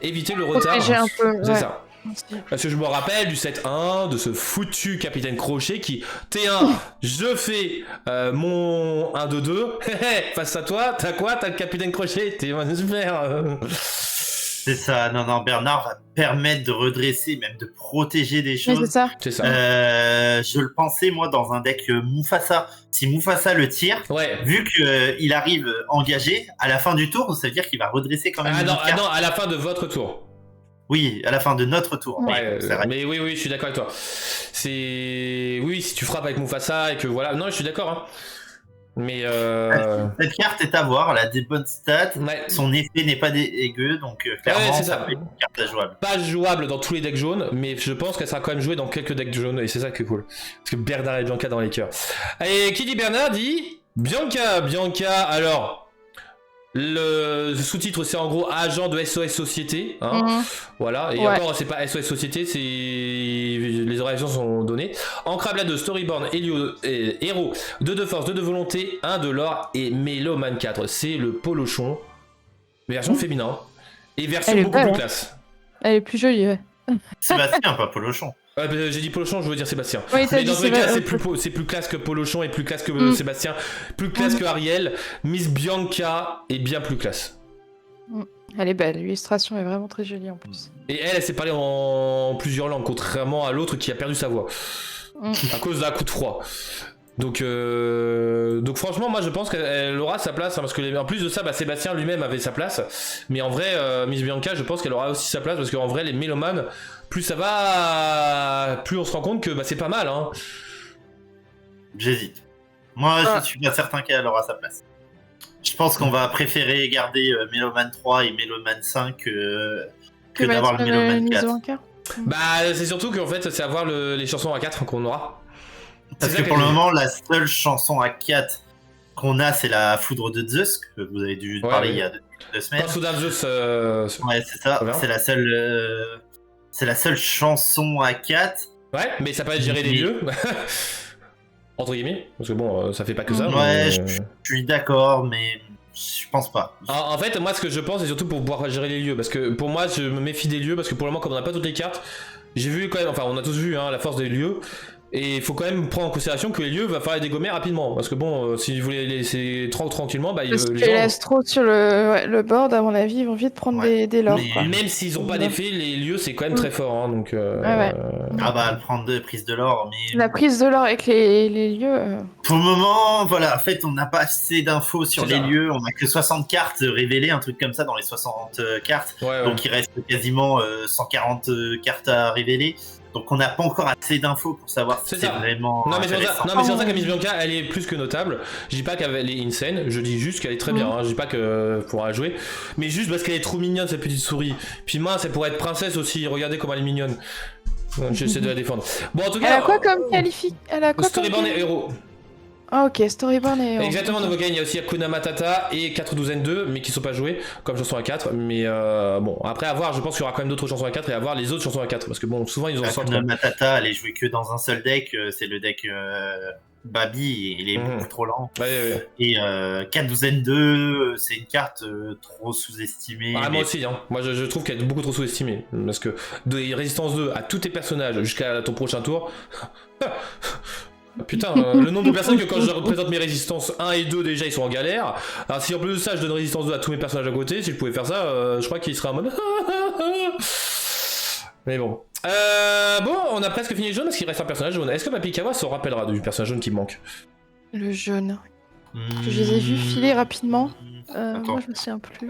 éviter le retard. C'est ça. Parce que je me rappelle du 7-1 de ce foutu capitaine Crochet qui T1 je fais mon 1-2-2 face à toi, t'as quoi? T'as le capitaine Crochet, t'es super. C'est ça, non, Bernard va permettre de redresser, même de protéger des choses. C'est ça. Je le pensais, moi, dans un deck Mufasa. Si Mufasa le tire, vu qu'il arrive engagé, à la fin du tour, ça veut dire qu'il va redresser quand même. Non, à la fin de votre tour. Oui, à la fin de notre tour. Mais oui, je suis d'accord avec toi. Oui, si tu frappes avec Mufasa et que voilà. Non, je suis d'accord. Hein. Mais cette carte est à voir, elle a des bonnes stats. Son effet n'est pas dégueu, donc clairement, c'est ça peut être une carte jouable. Pas jouable dans tous les decks jaunes, mais je pense qu'elle sera quand même jouée dans quelques decks jaunes, et c'est ça qui est cool. Parce que Bernard et Bianca dans les cœurs. Et qui dit Bernard dit Bianca. Alors. Le sous-titre c'est en gros agent de SOS Société, hein. Voilà, et encore c'est pas SOS Société, c'est les orations sont données. Ancrable de Storyborn, héros, 2 de force, 2 de volonté, 1 de l'or et Méloman 4. C'est le Polochon, version féminin et version beaucoup plus classe. Elle est plus jolie, ouais. Sébastien, pas Polochon. J'ai dit Polochon, je veux dire Sébastien. Oui, mais dans tous les cas, c'est plus classe que Polochon et plus classe que Sébastien, plus classe que Ariel. Miss Bianca est bien plus classe. Elle est belle, l'illustration est vraiment très jolie en plus. Et elle s'est parlée en plusieurs langues, contrairement à l'autre qui a perdu sa voix à cause d'un coup de froid. Donc franchement, moi je pense qu'elle aura sa place, hein, parce que en plus de ça, Sébastien lui-même avait sa place. Mais en vrai, Miss Bianca, je pense qu'elle aura aussi sa place parce qu'en vrai, les mélomanes, plus ça va, plus on se rend compte que c'est pas mal. Hein. J'hésite. Moi, je suis pas certain qu'elle aura sa place. Je pense qu'on va préférer garder Méloman 3 et Méloman 5 que d'avoir le Méloman 4. C'est surtout qu'en fait, c'est avoir les chansons à 4 qu'on aura. Parce que pour le moment, la seule chanson à 4 qu'on a, c'est la Foudre de Zeus, que vous avez dû parler il y a 2 semaines. Pas Foudre de Zeus. Ouais, c'est ça. C'est la seule chanson à 4. Ouais, mais ça peut être gérer des lieux. Entre guillemets. Parce que bon, ça fait pas que ça. Ouais, mais... je suis d'accord, mais je pense pas. En fait, moi, ce que je pense, c'est surtout pour pouvoir gérer les lieux. Parce que pour moi, je me méfie des lieux. Parce que pour le moment, comme on n'a pas toutes les cartes, j'ai vu quand même, enfin, on a tous vu la force des lieux. Et il faut quand même prendre en considération que les lieux va falloir les dégommer rapidement. Parce que bon, si vous les laissez tranquillement, les gens laissent trop sur le board, à mon avis, ils vont vite prendre des lords. Même s'ils ont pas d'effet, les lieux c'est quand même très fort. Hein, donc, elle prend 2 prises de l'or. Mais... La prise de l'or avec les lieux. Pour le moment, voilà, en fait, on n'a pas assez d'infos sur les lieux. On a que 60 cartes révélées, un truc comme ça dans les 60 cartes. Donc il reste quasiment 140 cartes à révéler. Donc on n'a pas encore assez d'infos pour savoir si c'est vraiment. Non mais c'est pour ça que Miss Bianca elle est plus que notable. Je dis pas qu'elle est insane, je dis juste qu'elle est très bien. Hein. Je dis pas qu'elle pourra jouer, mais juste parce qu'elle est trop mignonne cette petite souris. Puis mince, elle pourrait être princesse aussi. Regardez comment elle est mignonne. J'essaie de la défendre. Bon, en tout Elle a cas, quoi comme qualifié? Elle a quoi comme Storyboard et héros. Ah ok, Storyboard et héros. Exactement, nouveau game, il y a aussi Hakuna Matata et 4 douzaines 2, mais qui sont pas joués comme chanson à 4. Mais bon, après à voir, je pense qu'il y aura quand même d'autres chansons à 4 et à voir les autres chansons à 4. Parce que bon, souvent ils ont sorti. Hakuna Matata, elle est jouée que dans un seul deck, c'est le deck Babi, il est beaucoup trop lent. Ouais. Et 4 douzaines 2, c'est une carte trop sous-estimée. Ah, moi aussi, hein. Moi je trouve qu'elle est beaucoup trop sous-estimée. Parce que de résistance 2 à tous tes personnages jusqu'à ton prochain tour. Putain, le nombre de personnes que quand je représente mes résistances 1 et 2 déjà ils sont en galère. Alors si en plus de ça je donne résistance 2 à tous mes personnages à côté, si je pouvais faire ça, je crois qu'il serait en mode... Mais bon. Bon, on a presque fini le jaune parce qu'il reste un personnage jaune. Est-ce que Papikawa se rappellera du personnage jaune qui me manque? Le jaune. Je les ai vus filer rapidement. Moi je me souviens plus.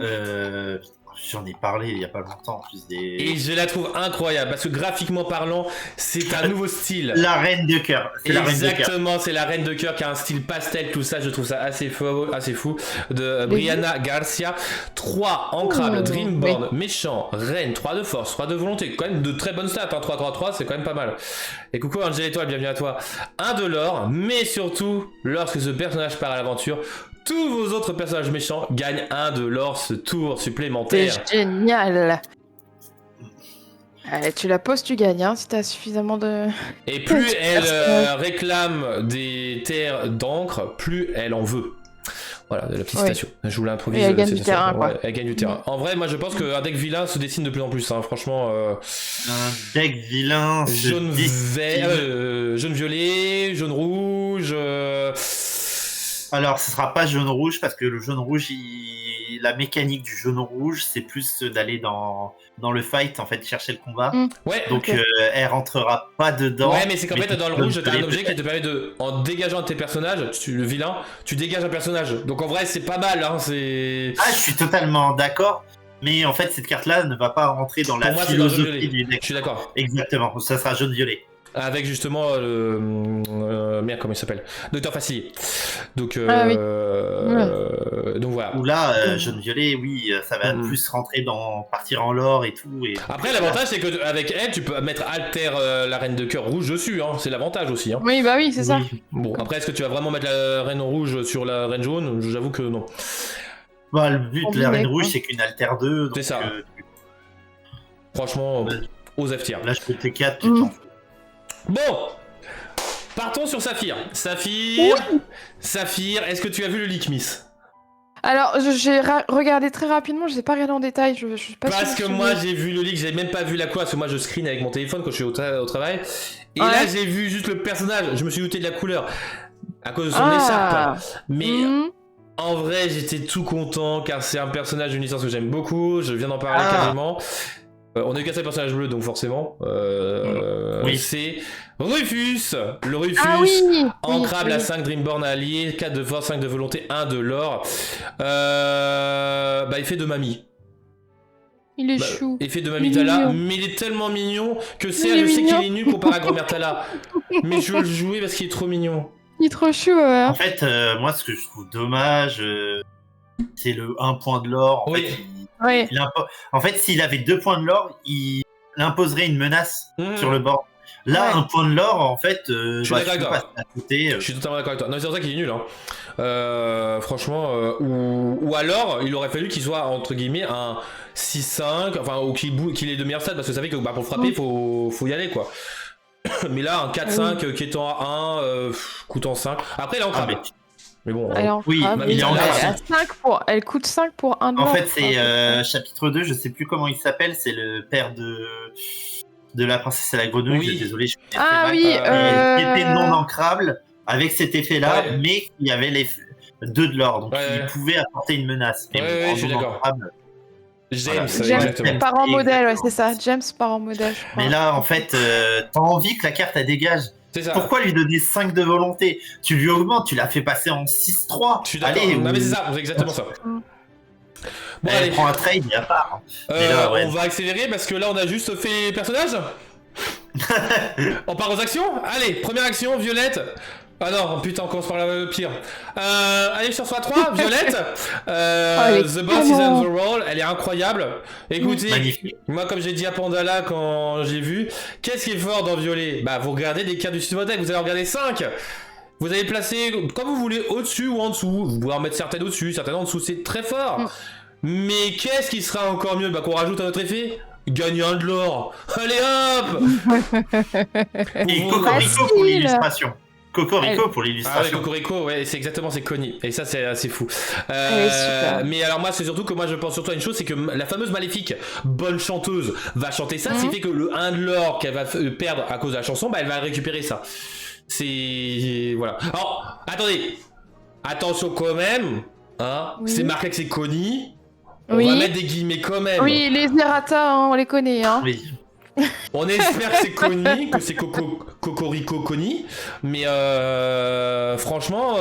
J'en ai parlé il y a pas longtemps en plus des... Et je la trouve incroyable parce que graphiquement parlant, c'est un nouveau style. La reine de cœur. Exactement, c'est la reine de cœur qui a un style pastel, tout ça, je trouve ça assez fou. De Brianna Garcia. 3 ancrable, Dreamborn, méchant, reine, 3 de force, 3 de volonté. Quand même de très bonnes stats, hein. 3-3-3, c'est quand même pas mal. Et coucou Angel Étoile, bienvenue à toi. 1 de l'or, mais surtout, lorsque ce personnage part à l'aventure, tous vos autres personnages méchants gagnent 1 de l'or ce tour supplémentaire. C'est génial. Allez, tu la poses, tu gagnes, hein, si t'as suffisamment de... Et plus elle réclame des terres d'encre, plus elle en veut. Voilà, la petite citation. Je vous l'improvise. Et elle gagne du terrain, quoi. Ouais, elle gagne du terrain. En vrai, moi je pense qu'un deck vilain se dessine de plus en plus, hein. Franchement. Un deck vilain. Jaune violet, jaune rouge. Alors, ce sera pas jaune-rouge parce que le jaune-rouge, la mécanique du jaune-rouge, c'est plus d'aller dans le fight, en fait, chercher le combat. Ouais. Donc, elle rentrera pas dedans. Ouais, mais c'est qu'en fait, dans le rouge, t'as un objet qui te permet de, en dégageant tes personnages, le vilain, tu dégages un personnage. Donc en vrai, c'est pas mal, hein. C'est. Ah, je suis totalement d'accord. Mais en fait, cette carte-là ne va pas rentrer dans la philosophie du deck. Je suis d'accord. Exactement. Ça sera jaune-violet. Avec justement merde, comment il s'appelle, Docteur Facilier. Donc donc voilà. Ou là jaune-violet, oui, ça va plus rentrer dans partir en lore et tout. Et après l'avantage c'est que avec elle tu peux mettre Alter la reine de cœur rouge dessus, hein. C'est l'avantage aussi, hein. Oui, bah oui, c'est ça. Bon, après est-ce que tu vas vraiment mettre la reine rouge sur la reine jaune? J'avoue que non. Bah, le but de la reine rouge c'est qu'une Alter 2. C'est ça. Franchement, aux F-tier. Là je peux T4, tu t'en fous. Bon, partons sur Saphir. Saphir, est-ce que tu as vu le leak, Miss? Alors, j'ai regardé très rapidement, je n'ai pas regardé en détail. Je suis pas parce que moi, j'ai vu le leak, j'ai même pas vu la quoi, parce que moi, je screen avec mon téléphone quand je suis au travail. Et là, j'ai vu juste le personnage, je me suis douté de la couleur à cause de son écharpe. Mais en vrai, j'étais tout content car c'est un personnage d'une licence que j'aime beaucoup. Je viens d'en parler quasiment. On a eu qu'un seul personnage bleu, donc forcément. C'est Rufus. Le Rufus, ancrable à 5 Dreamborn allié, 4 de force, 5 de volonté, 1 de l'or. Il fait de mamie. Il est chou. Il fait de mamie Tala, mais il est tellement mignon que certes, je sais qu'il est nul comparé à grand-mère Tala. Mais je veux le jouer parce qu'il est trop mignon. Il est trop chou, ouais. En fait, moi, ce que je trouve dommage, c'est le 1 point de l'or. En fait, s'il avait 2 points de l'or, il imposerait une menace sur le board. Là, 1 point de l'or, en fait, je suis d'accord avec toi. Je suis totalement d'accord avec toi. Non, c'est pour ça qu'il est nul, hein. Franchement, ou alors, il aurait fallu qu'il soit entre guillemets un 6-5, enfin, ou qu'il ait de meilleurs stats, parce que ça fait que pour frapper, faut y aller, quoi. Mais là, un 4-5 qui est en 1, coûtant 5. Après, il est encravé. Mais bon, elle coûte 5 pour 1 En fait, c'est chapitre 2, je sais plus comment il s'appelle, c'est le père de la princesse et la grenouille, désolé, je suis qui était non ancrable avec cet effet-là, mais il y avait les 2 de l'or, donc il pouvait apporter une menace. Je suis d'accord. James, parent modèle, c'est ça. James, parent modèle. Mais là, en fait, t'as envie que la carte elle dégage. Pourquoi lui donner 5 de volonté? Tu lui augmentes, tu l'as fait passer en 6-3. Je suis d'accord. Non, mais c'est ça, c'est exactement ça. Bon, allez, prends un trade, il y a part. On va accélérer parce que là, on a juste fait les personnages. On part aux actions. Allez, première action, Violette. Ah non, putain, on commence par le pire. Allez, sur soi 3, Violette. The Boss is on the Roll, elle est incroyable. Écoutez, magnifique. moi, comme j'ai dit à Pandala quand j'ai vu, qu'est-ce qui est fort dans Violet? Bah, vous regardez des cartes du sud deck, vous allez regarder 5. Vous allez placer comme vous voulez, au-dessus ou en dessous. Vous pouvez en mettre certaines au-dessus, certaines en dessous, c'est très fort. Mais qu'est-ce qui sera encore mieux? Bah, qu'on rajoute à notre effet? Gagner un de l'or. Allez hop. Et Cocorico pour l'illustration. Cocorico pour l'illustration. Ah ouais, Cocorico, ouais, c'est exactement, c'est Connie. Et ça, c'est assez fou. Mais alors moi, c'est surtout que moi, je pense surtout à une chose, c'est que la fameuse Maléfique, bonne chanteuse, va chanter ça, ce qui fait que le 1 de l'or qu'elle va perdre à cause de la chanson, bah, elle va récupérer ça. C'est... Voilà. Alors, attendez. Attention quand même. Hein, c'est marqué que c'est Connie. On va mettre des guillemets quand même. Oui, les errata, hein, on les connaît. Hein. Oui. On espère que c'est Connie, que c'est Cocorico Connie, mais franchement,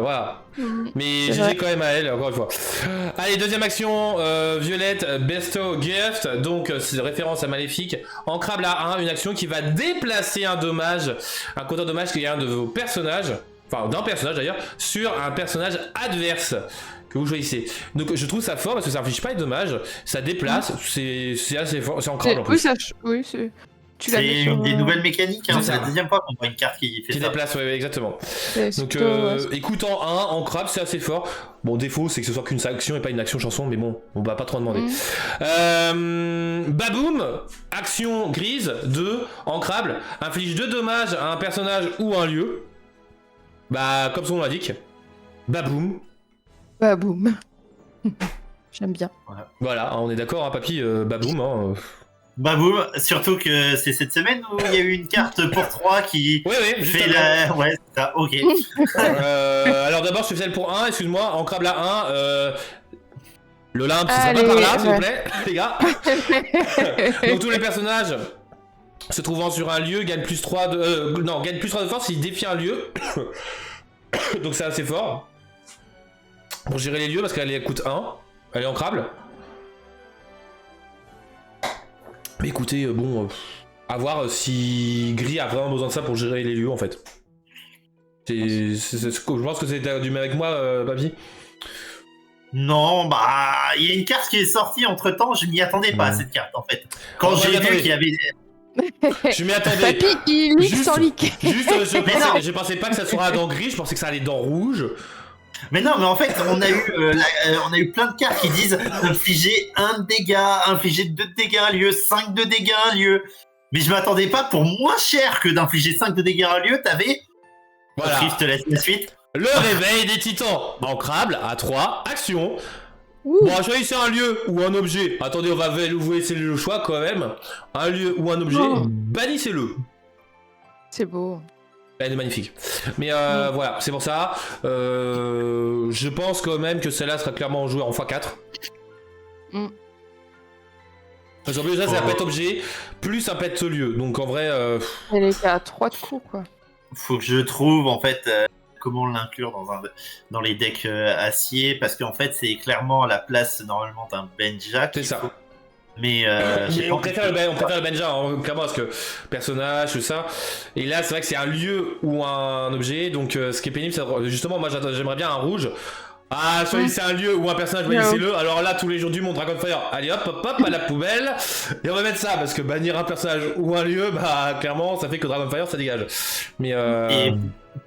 voilà. Mais GG quand même à elle, encore une fois. Allez, deuxième action, Violette, Bestow Gift, donc c'est référence à Maléfique. Ancrable à 1, une action qui va déplacer un dommage, un compteur dommage qui est un de vos personnages, enfin d'un personnage d'ailleurs, sur un personnage adverse que vous choisissez. Donc je trouve ça fort parce que ça inflige pas de dommages, ça déplace, c'est assez fort, c'est ancrable en plus. Oui, c'est... C'est une des nouvelles mécaniques, hein. C'est la deuxième fois qu'on voit une carte qui fait ça. Qui déplace, ouais, exactement. Donc écoute en 1, ancrable, c'est assez fort. Bon, défaut, c'est que ce soit qu'une action et pas une action chanson, mais bon, on va pas trop en demander. Baboum, action grise, 2, ancrable, inflige 2 dommages à un personnage ou un lieu. Bah, comme son nom l'indique. Baboum. Baboum. J'aime bien. Voilà, on est d'accord, hein, papy, Baboum. Hein. Baboum, surtout que c'est cette semaine où il y a eu une carte pour 3 qui fait la... Ouais, c'est ça, ok. Alors d'abord, je fais celle pour 1, excuse-moi, ancrable à 1. Le limbe, ce sera pas par là, s'il vous plaît, les gars. Donc tous les personnages se trouvant sur un lieu gagnent plus 3 de... gagnent plus 3 de force s'ils défient un lieu. Donc c'est assez fort. Pour gérer les lieux, parce qu'elle coûte 1. Elle est ancrable. Mais écoutez, bon, à voir si Gris a vraiment besoin de ça pour gérer les lieux en fait. Je pense que c'est du même avec moi, papy. Non, bah, il y a une carte qui est sortie entre temps, je m'y attendais pas à cette carte en fait. Quand j'ai vu qu'il y avait. Je m'y attendais. Papy, il leak sans leak. Juste, je pensais pas que ça sera dans Gris, je pensais que ça allait dans Rouge. Mais non, mais en fait, on a eu plein de cartes qui disent infliger 1 dégât, infliger 2 dégâts à un lieu, 5 de dégâts à un lieu. Mais je m'attendais pas pour moins cher que d'infliger 5 de dégâts à un lieu, t'avais... Voilà. Je te laisse la suite. Le réveil des titans. Ancrable à 3, action. Ouh. Bon, choisissez un lieu ou un objet. Attendez, on va vous laisser le choix quand même. Un lieu ou un objet, bannissez-le. C'est beau. Elle est magnifique. Mais voilà, c'est pour ça. Je pense quand même que celle-là sera clairement jouée en x4. Parce qu'en plus, ça, c'est un pet objet, plus un pet lieu. Donc en vrai. Elle est à 3 de coups, quoi. Faut que je trouve en fait comment l'inclure dans les decks acier. Parce qu'en fait, c'est clairement à la place normalement d'un Benja. C'est ça. Mais on préfère le Benja, hein, clairement, parce que personnage, tout ça. Et là, c'est vrai que c'est un lieu ou un objet. Donc ce qui est pénible, c'est justement, moi j'aimerais bien un rouge. Ah, choisissez un lieu ou un personnage, bannissez-le. Alors là, tous les jours du monde, Dragonfire, allez hop, hop, hop, à la poubelle. Et on va mettre ça, parce que bannir un personnage ou un lieu, bah clairement, ça fait que Dragonfire, ça dégage. Mais Et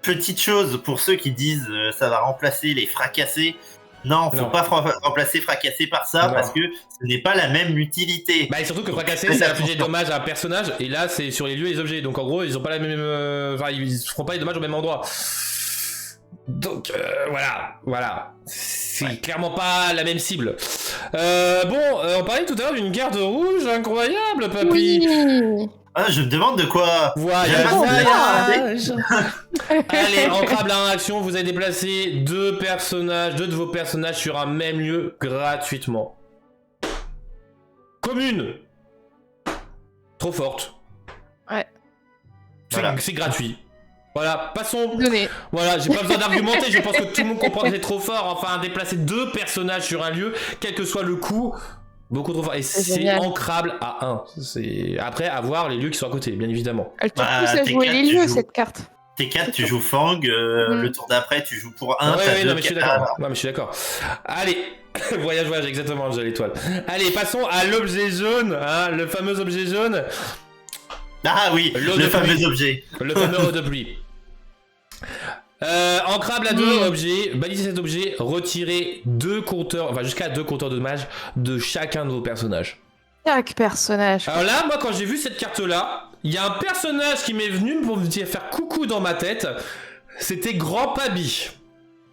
petite chose, pour ceux qui disent ça va remplacer les fracassés. Non, faut pas remplacer fracassé par ça, parce que ce n'est pas la même utilité. Bah et surtout que fracassé, c'est infliger des dommages à un personnage, et là c'est sur les lieux et les objets, donc en gros ils ont pas la même, enfin ils feront pas les dommages au même endroit. Donc voilà, c'est clairement pas la même cible. On parlait tout à l'heure d'une garde rouge incroyable, papy. Oui. Ah, je me demande de quoi. Voyage. Allez, ancrable à 1 action, vous avez déplacé 2 de vos personnages sur un même lieu gratuitement. Commune. Trop forte. Ouais. C'est gratuit. Voilà, passons. Donné. Voilà, j'ai pas besoin d'argumenter, je pense que tout le monde comprend que c'est trop fort. Enfin, déplacer 2 personnages sur un lieu, quel que soit le coût. Beaucoup trop fort. Et c'est ancrable à 1. Après, à voir les lieux qui sont à côté, bien évidemment. Elle te pousse à jouer les lieux, cette carte. T4, tu joues Fang, le tour d'après, tu joues pour 1. Ouais, non, mais je suis d'accord. Non, mais je suis d'accord. Allez, voyage, exactement, j'ai l'étoile. Allez, passons à l'objet jaune, hein, le fameux objet jaune. Ah oui, le fameux objet. Le fameux eau de pluie. Ancrable à 2 objets, balisez cet objet, retirez 2 compteurs, enfin jusqu'à 2 compteurs de dommages de chacun de vos personnages. Chaque personnage. Alors là, moi quand j'ai vu cette carte là, il y a un personnage qui m'est venu pour me dire faire coucou dans ma tête, c'était Grand Pabi.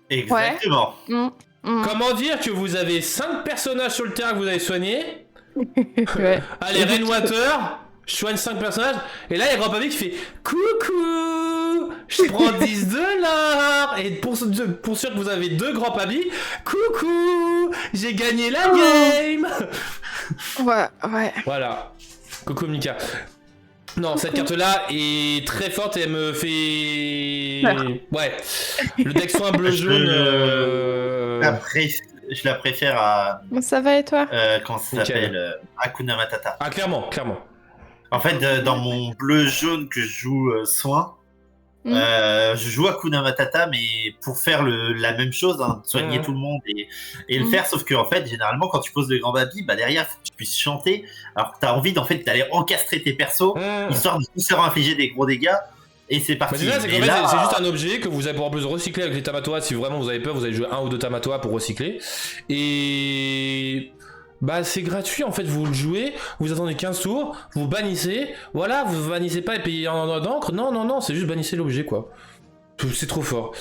Exactement. Ouais. Comment dire que vous avez 5 personnages sur le terrain que vous avez soignés. Ouais. Allez, Rainwater, je soigne 5 personnages, et là il y a Grand Pabi qui fait coucou, je prends 10 $, et pour sûr que vous avez 2 Grands Pabi, coucou, j'ai gagné la game. Ouais. Voilà, coucou Mika. Non, cette carte-là est très forte et elle me fait... Ouais, le deck soin bleu-jaune... Je la préfère à... Ça va et toi? Comment ça s'appelle Hakuna Matata. Ah, clairement. En fait, dans mon bleu-jaune que je joue soin, je joue Hakuna Matata, mais pour faire la même chose, hein, soigner tout le monde et le faire, sauf que en fait, généralement, quand tu poses le Grand Babi, bah derrière, faut que tu puisses chanter, alors que t'as envie d'aller encastrer tes persos, histoire de tous leur infliger des gros dégâts, et c'est parti. C'est juste un objet que vous allez pouvoir plus recycler avec les Tamatoa. Si vraiment vous avez peur, vous allez jouer 1 ou 2 Tamatoa pour recycler. Et... Bah c'est gratuit en fait, vous le jouez, vous attendez 15 tours, vous bannissez, voilà, vous bannissez pas et payez en d'encre, non, c'est juste bannissez l'objet quoi. C'est trop fort.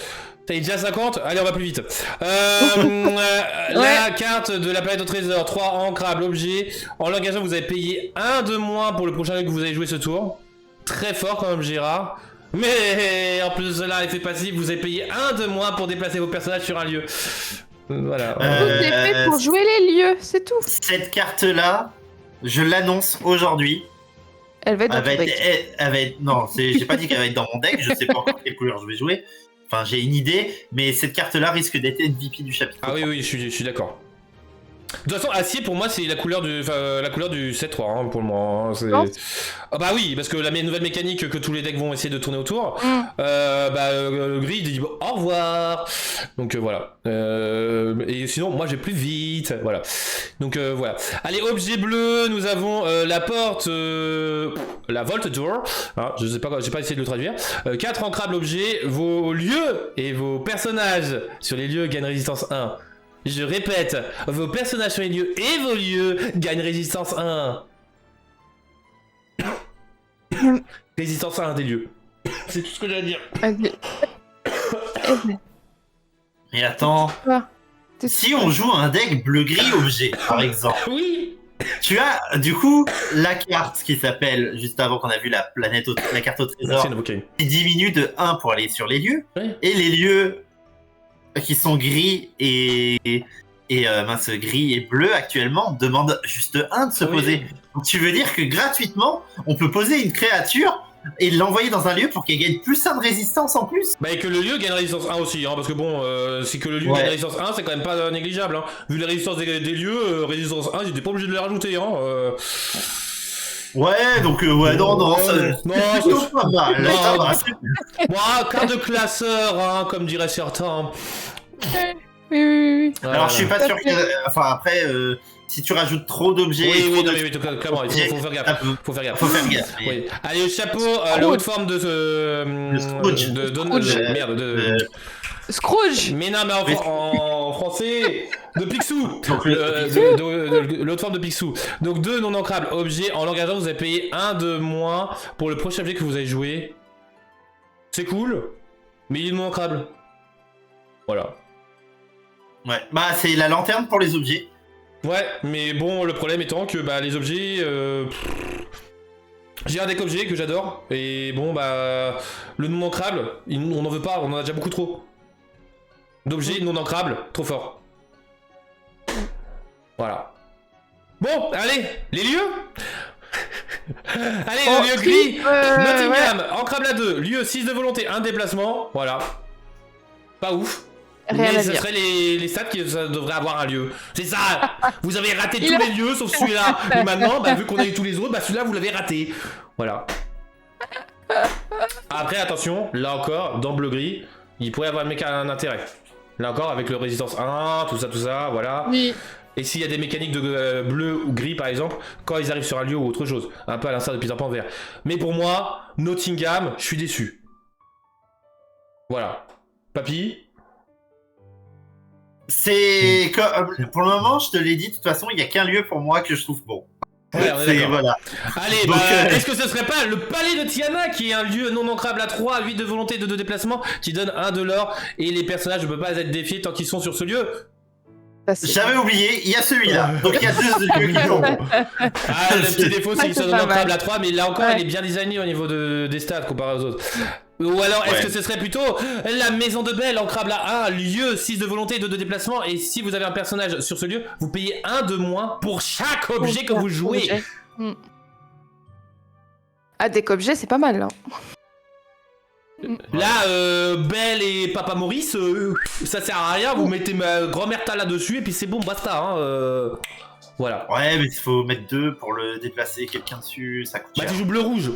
T'as déjà 50 ? Allez, on va plus vite. La carte de la planète au trésor, 3 ancrables objets. En l'engageant, vous avez payé 1 de moins pour le prochain jeu que vous allez jouer ce tour. Très fort quand même, Gérard. Mais en plus de cela, effet passif, vous avez payé 1 de moins pour déplacer vos personnages sur un lieu. Voilà. Tout est fait pour jouer les lieux, c'est tout. Cette carte-là, je l'annonce aujourd'hui. Elle va être dans ton deck. Non, j'ai pas dit qu'elle va être dans mon deck, je sais pas encore quelle couleur je vais jouer. Enfin, j'ai une idée, mais cette carte-là risque d'être MVP du chapitre. Ah oui, je suis d'accord. De toute façon, acier pour moi c'est la couleur du 7-3 hein, pour le moment. Ah bah oui, parce que la nouvelle mécanique que tous les decks vont essayer de tourner autour, le gris il dit bon, au revoir. Donc voilà. Et sinon, moi j'ai plus vite. Voilà. Donc voilà. Allez, objet bleu, nous avons la porte, la Vault Door. Hein, je sais pas, j'ai pas essayé de le traduire. 4 ancrables objets, vos lieux et vos personnages sur les lieux gagnent résistance 1. Je répète, vos personnages sur les lieux et vos lieux gagnent résistance 1. Résistance 1 des lieux. C'est tout ce que j'ai à dire. Mais attends, si on joue un deck bleu-gris objet, par exemple, oui, tu as du coup la carte qui s'appelle, juste avant qu'on a vu la carte au trésor, qui diminue de 1 pour aller sur les lieux, et les lieux qui sont gris et gris et bleu actuellement demandent juste 1 de se poser. Donc tu veux dire que gratuitement on peut poser une créature et l'envoyer dans un lieu pour qu'elle gagne plus 1 de résistance en plus. Bah et que le lieu gagne résistance 1 aussi, hein, parce que bon, si que le lieu gagne résistance 1, c'est quand même pas négligeable. Hein. Vu la résistance des lieux, résistance 1, j'étais pas obligé de les rajouter. Hein, Ouais, donc non, c'est pas mal. Moi, carte de classeur, hein, comme dirait certains. Oui. Alors je suis pas sûr que... Enfin après, si tu rajoutes trop d'objets... Oui, clairement, il faut faire gaffe. Faut faire gaffe. Oui. Allez, le chapeau, la haute forme de... Scrooge. Mais non, mais en français, de Picsou. L'autre forme de Picsou. Donc 2 non ancrables objets. En l'engageant, vous avez payé 1 de moins pour le prochain objet que vous avez joué. C'est cool, mais il est non ancrable. Voilà. Ouais, bah c'est la lanterne pour les objets. Ouais, mais bon, le problème étant que les objets... J'ai un deck objet que j'adore, et bon, le non ancrable, on n'en veut pas, on en a déjà beaucoup trop. D'objets non ancrables, trop fort. Voilà. Bon, allez, les lieux. Allez, le lieu gris, Nottingham, ancrable à 2, lieu 6 de volonté, 1 déplacement, voilà. Pas ouf. Mais ce serait les stats qui devraient avoir un lieu. C'est ça. Vous avez raté tous les lieux sauf celui-là. Et maintenant, vu qu'on a eu tous les autres, celui-là vous l'avez raté. Voilà. Après, attention, là encore, dans bleu-gris, il pourrait y avoir un intérêt. Là encore, avec le résistance 1, tout ça, voilà. Oui. Et s'il y a des mécaniques de bleu ou gris, par exemple, quand ils arrivent sur un lieu ou autre chose, un peu à l'instar de Peter Pan vert. Mais pour moi, Nottingham, je suis déçu. Voilà. Papy? C'est pour le moment, je te l'ai dit, de toute façon, il n'y a qu'un lieu pour moi que je trouve bon. Ouais, on est d'accord. Voilà. Allez, Donc, est-ce que ce serait pas le palais de Tiana, qui est un lieu non ancrable à 3, 8 de volonté, 2 de déplacement, qui donne 1 de l'or, et les personnages ne peuvent pas être défiés tant qu'ils sont sur ce lieu? J'avais oublié, il y a celui-là. Donc il y a 2 lieux qui sont bons. Ah, le petit défaut, c'est qu'ils sont non pas ancrables mal. à 3, mais là encore, il est bien designé au niveau des stats comparé aux autres. Ou alors, est-ce Ouais. que ce serait plutôt la maison de Belle, ancrable à 1, lieu, 6 de volonté, 2 de déplacement, et si vous avez un personnage sur ce lieu, vous payez 1 de moins pour chaque objet que vous jouez. Ah, deck objet, c'est pas mal, là. Là, Belle et Papa Maurice, ça sert à rien, vous mettez ma grand-mère Tala dessus, et puis c'est bon, basta, hein. Voilà. Ouais, mais il faut mettre 2 pour le déplacer quelqu'un dessus, ça coûte Bah, cher. tu joues bleu-rouge.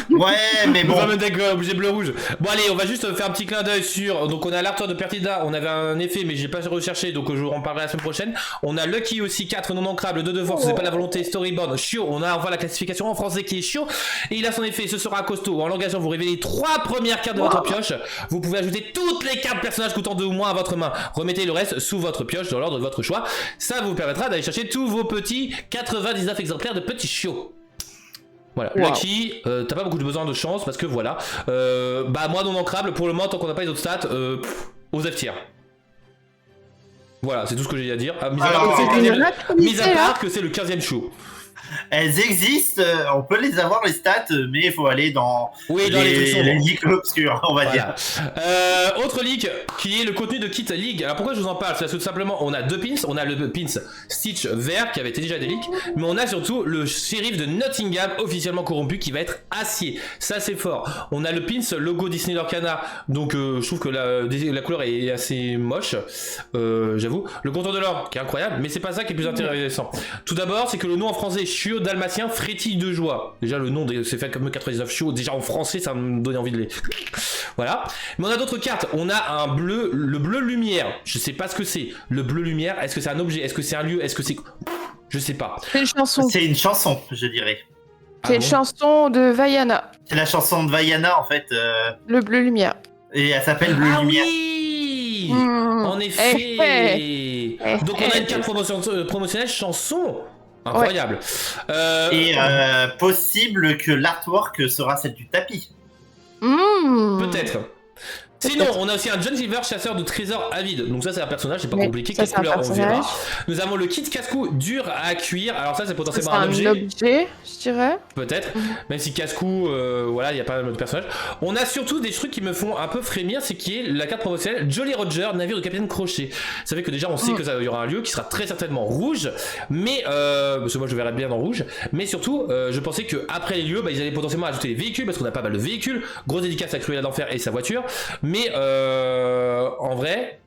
Ouais, mais bon. On va mettre avec objet bleu-rouge. Bon, allez, on va juste faire un petit clin d'œil sur. Donc, on a l'artwork de Pertida, on avait un effet, mais j'ai pas recherché, donc je vous en parlerai la semaine prochaine. On a Lucky aussi, 4 non ancrables, 2 de force, c'est pas la volonté, storyboard, chiot. On a enfin la classification en français qui est chiot. Et il a son effet, ce sera costaud. En langage, vous révélez 3 premières cartes de votre pioche. Vous pouvez ajouter toutes les cartes personnages coûtant 2 ou moins à votre main. Remettez le reste sous votre pioche dans l'ordre de votre choix. Ça vous permettra d'aller chercher tous vos petits 99 exemplaires de petits chiots. Voilà, Wow. Lucky, t'as pas beaucoup de besoin de chance parce que voilà. Bah, moi non ancrable, pour le moment, tant qu'on n'a pas les autres stats, aux F tier. Voilà, c'est tout ce que j'ai à dire. Mis à part Alors, que c'est le Il y en 15e a qui mis à connaissaient, part là. que c'est le 15e show. Elles existent, on peut les avoir les stats, mais il faut aller dans Oui, dans les trucs sombres. les leaks obscurs, on va dire. Voilà. Autre leak qui est le contenu de Kit League. Alors pourquoi je vous en parle? C'est parce que tout simplement on a 2 pins. On a le pins Stitch vert qui avait été déjà des leaks, mais on a surtout le shérif de Nottingham officiellement corrompu qui va être acier. Ça c'est fort. On a le pins logo Disney Lorcana. Donc je trouve que la couleur est assez moche. J'avoue. Le contour de l'or qui est incroyable, mais c'est pas ça qui est plus intéressant. Tout d'abord, c'est que le nom en français Chiot dalmatien frétille de joie. Déjà le nom c'est fait comme 99 Chiot. Déjà en français ça me donne envie de les. Voilà. Mais on a d'autres cartes. On a un bleu, le bleu lumière. Je sais pas ce que c'est. Le bleu lumière. Est-ce que c'est un objet? Est-ce que c'est un lieu? Est-ce que c'est. Je sais pas. C'est une chanson. C'est une chanson, je dirais. C'est une chanson de Vaiana, C'est la chanson de Vaiana en fait, le bleu lumière. et elle s'appelle Bleu Ah Lumière. oui. Mmh. En effet. Donc on a une carte Eh. promotionnelle chanson. Incroyable. Et possible que l'artwork sera celle du tapis. Peut-être. Sinon, Peut-être. on a aussi un John Silver, chasseur de trésors avide. Donc ça, c'est un personnage, c'est pas Oui, compliqué. ça, Quelle c'est un couleur on verra. personnage. Nous avons le kit casse-cou dur à cuire. Alors ça, c'est C'est potentiellement un un objet. objet, je dirais. Peut-être, même si casse-cou, voilà, il y a pas mal de personnages. On a surtout des trucs qui me font un peu frémir, c'est qui est la carte promotionnelle Jolly Roger, navire de capitaine Crochet. Ça fait que déjà on sait que il y aura un lieu qui sera très certainement rouge, mais parce que moi je verrais bien en rouge, mais surtout je pensais que après les lieux, bah, ils allaient potentiellement ajouter les véhicules parce qu'on a pas mal de véhicules. Grosse dédicace à Cruella d'Enfer et sa voiture, mais en vrai,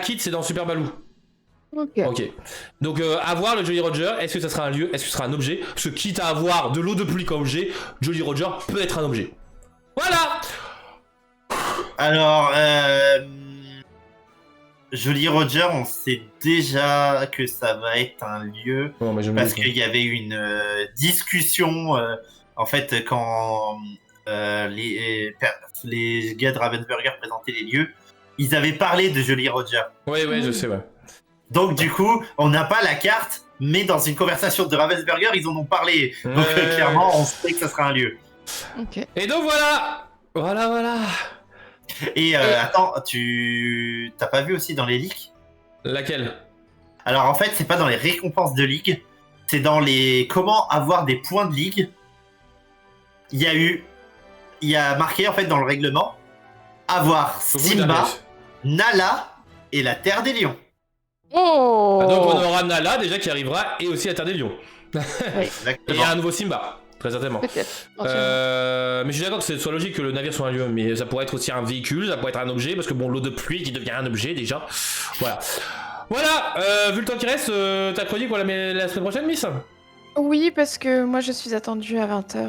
Kit c'est dans Super Baloo. Ok. Ok. Donc à voir le Jolly Roger, est-ce que ça sera un lieu, est-ce que ce sera un objet? Parce que quitte à avoir de l'eau de pluie comme objet, Jolly Roger peut être un objet. Voilà. Alors, Jolly Roger, on sait déjà que ça va être un lieu Non, mais je me parce dis- qu'il y avait une discussion en fait quand les gars de Ravensburger présentaient les lieux, ils avaient parlé de Jolly Roger. Ouais, je sais, ouais. Donc du coup, on n'a pas la carte, mais dans une conversation de Ravensburger, ils en ont parlé. Donc Ouais. clairement, on sait que ça sera un lieu. Ok. Et donc voilà. Voilà. Et attends, t'as pas vu aussi dans les leaks? Laquelle? Alors en fait, c'est pas dans les récompenses de ligue, c'est dans les comment avoir des points de ligue. Il y a marqué en fait dans le règlement avoir Simba, Nala et la Terre des Lions. Oh. Ah, donc on aura Nala déjà qui arrivera et aussi la Terre des Lions. Et Exactement. un nouveau Simba, très certainement. Peut-être. Mais je suis d'accord que ce soit logique que le navire soit un lieu, mais ça pourrait être aussi un véhicule, ça pourrait être un objet, parce que bon, l'eau de pluie qui devient un objet déjà. Voilà, vu le temps qui reste, ta chronique, voilà, mais la semaine prochaine, Miss? Oui, parce que moi je suis attendue à 20h.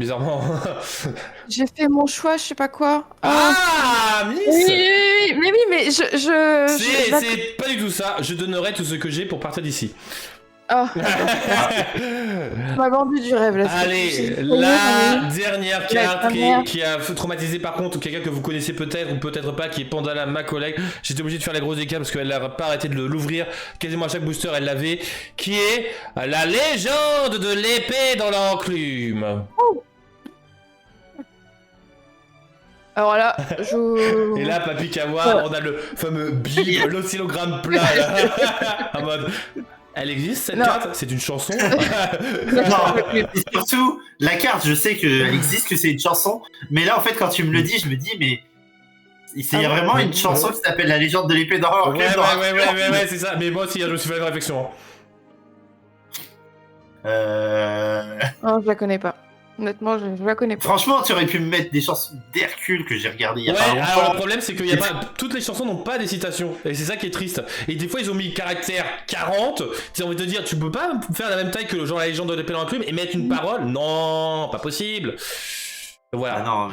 bizarrement. J'ai fait mon choix, je sais pas quoi. Ah, Miss. Mais C'est pas du tout ça. Je donnerai tout ce que j'ai pour partir d'ici. Oh, tu m'as vendu du rêve là. Allez, la dernière carte qui a traumatisé par contre quelqu'un que vous connaissez peut-être ou peut-être pas, qui est Pandala, ma collègue. J'étais obligé de faire la grosse décap parce qu'elle n'a pas arrêté de l'ouvrir. Quasiment à chaque booster, elle l'avait. Qui est la légende de l'épée dans l'enclume. Oh. Alors là, Et là, Papy Kawa, on a le fameux bip, l'oscillogramme plat là. En mode. Elle existe cette carte? C'est une chanson? Non, et surtout, la carte, je sais qu'elle existe, que c'est une chanson, mais là, en fait, quand tu me le dis, je me dis, mais il y a vraiment une chanson qui s'appelle La légende de l'épée d'or. Ouais, c'est ça. Mais moi aussi, je me suis fait la réflexion. Non, je la connais pas. Honnêtement, je la connais pas. Franchement, tu aurais pu me mettre des chansons d'Hercule que j'ai regardées il y a pas longtemps. Alors le problème, c'est que toutes les chansons n'ont pas des citations. Et c'est ça qui est triste. Et des fois, ils ont mis caractère 40. Tu as envie de te dire, tu peux pas faire la même taille que genre la légende de l'épée dans l'enclume et mettre une parole? Non, pas possible. Voilà. Ah non,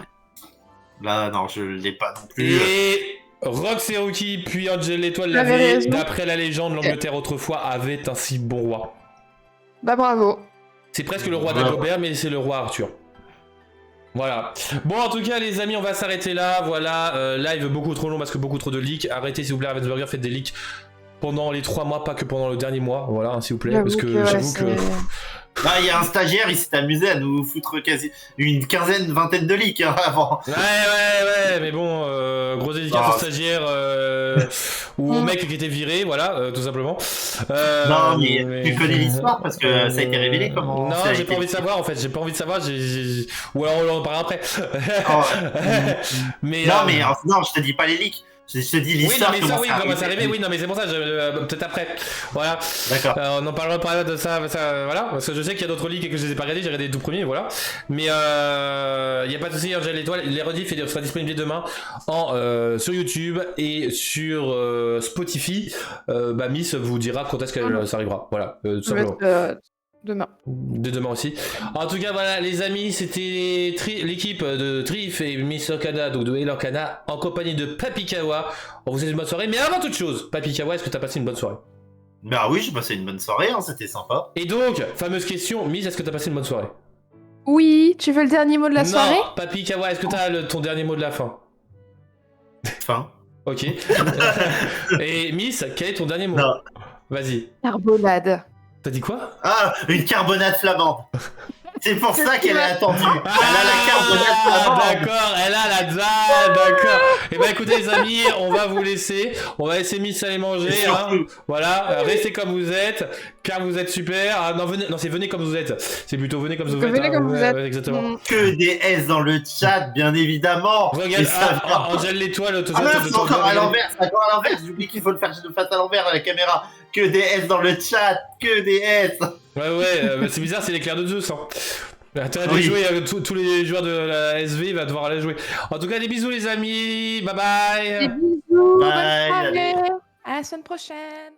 là, non, je l'ai pas non plus. Et Rox et Rookie, puis Angel l'Étoile l'avait. D'après la légende, l'Angleterre autrefois avait un si bon roi. Bah bravo. C'est presque le roi d'Agobert, mais c'est le roi Arthur. Voilà. Bon, en tout cas, les amis, on va s'arrêter là. Voilà, live beaucoup trop long parce que beaucoup trop de leaks. Arrêtez, s'il vous plaît, Ravensburger, faites des leaks pendant les 3 mois, pas que pendant le dernier mois. Voilà, hein, s'il vous plaît, parce que j'avoue que... Ah, il y a un stagiaire, il s'est amusé à nous foutre quasi une vingtaine de leaks avant. Ouais, mais bon, gros dédicace au stagiaire ou au mec qui était viré, voilà, tout simplement. Non, mais tu connais l'histoire parce que ça a été révélé comment. Non, j'ai pas envie de savoir en fait, j'ai pas envie de savoir, ou alors on en parlera après. Mais, non, mais non, je te dis pas les leaks. Je te dis l'histoire. Oui, non, mais ça, oui, comment c'est arrivé, oui, non, mais c'est pour ça, peut-être après. Voilà. D'accord. On en parlera pas de ça, voilà. Parce que je sais qu'il y a d'autres leaks et que je les ai pas regardés, j'ai regardé les tout premiers, voilà. Mais y a pas de soucis, Angel l'Étoile, les rediffs sera disponible demain sur YouTube et sur Spotify. Miss vous dira quand est-ce que ça arrivera. Voilà, tout simplement. Demain. De demain aussi. En tout cas, voilà, les amis, c'était l'équipe de Trif et Miss Lorcana, donc de Lorcana, en compagnie de Papy Kawa. On vous souhaite une bonne soirée, mais avant toute chose, Papy Kawa, est-ce que t'as passé une bonne soirée? Bah oui, j'ai passé une bonne soirée, hein, c'était sympa. Et donc, fameuse question, Miss, est-ce que t'as passé une bonne soirée? Oui, tu veux le dernier mot de la soirée? Non, Papy Kawa, est-ce que t'as ton dernier mot de la fin? Fin. Ok. Et Miss, quel est ton dernier mot? Vas-y. Carbonade. T'as dit quoi? Ah, une carbonade flamande. C'est pour ça qu'elle a attendu. Elle a la carbonade flamande. D'accord, elle a la dalle, d'accord. Et bah écoutez les amis, on va vous laisser. On va laisser Miss aller manger. Hein. Voilà, restez comme vous êtes, car vous êtes super. Ah, non, c'est venez comme vous êtes. C'est plutôt venez comme vous êtes. Venez comme vous êtes. Exactement. Que des S dans le chat, bien évidemment. Regarde, Angel l'Étoile. Ah mince, c'est encore à l'envers, J'oublie qu'il faut le faire de face à l'envers à la caméra. Que des S dans le chat, que des S. Ouais, c'est bizarre, c'est l'éclair de Zeus. Hein. T'as de jouer, tous les joueurs de la SV va devoir aller jouer. En tout cas, des bisous les amis, bye bye. Des bisous, bye. bonne soirée. À la semaine prochaine.